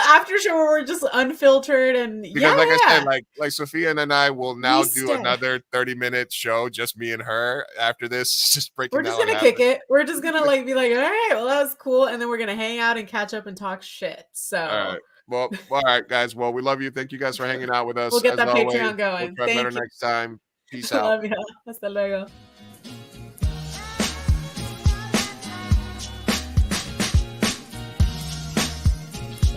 after show where we're just unfiltered and because like I said, like Sophia and I will now do another 30-minute show, just me and her after this, just breaking. We're just gonna kick it. We're just gonna be like, all right, well that was cool, and then we're gonna hang out and catch up and talk shit. So. All right. Well, all right, guys. Well, we love you. Thank you guys for hanging out with us. We'll get that Patreon going. We'll try better next time. Peace out. Love you. Hasta luego.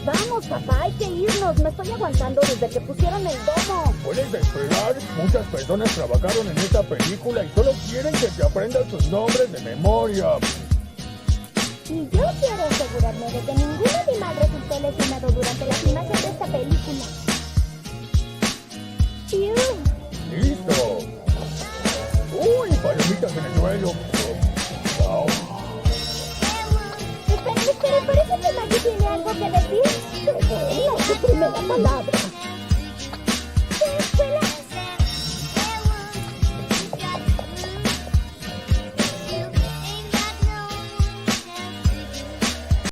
Vamos, papá, hay que irnos. Me estoy aguantando desde que pusieron el domo. Puedes esperar. Muchas personas trabajaron en esta película y solo quieren que te aprendas sus nombres de memoria. Y yo quiero asegurarme de que ningún animal resultó lesionado durante la filmación de esta película. ¡Listo! ¡Uy, palomitas en el suelo! Espera, parece que Maggie tiene algo que decir. Es su primera palabra.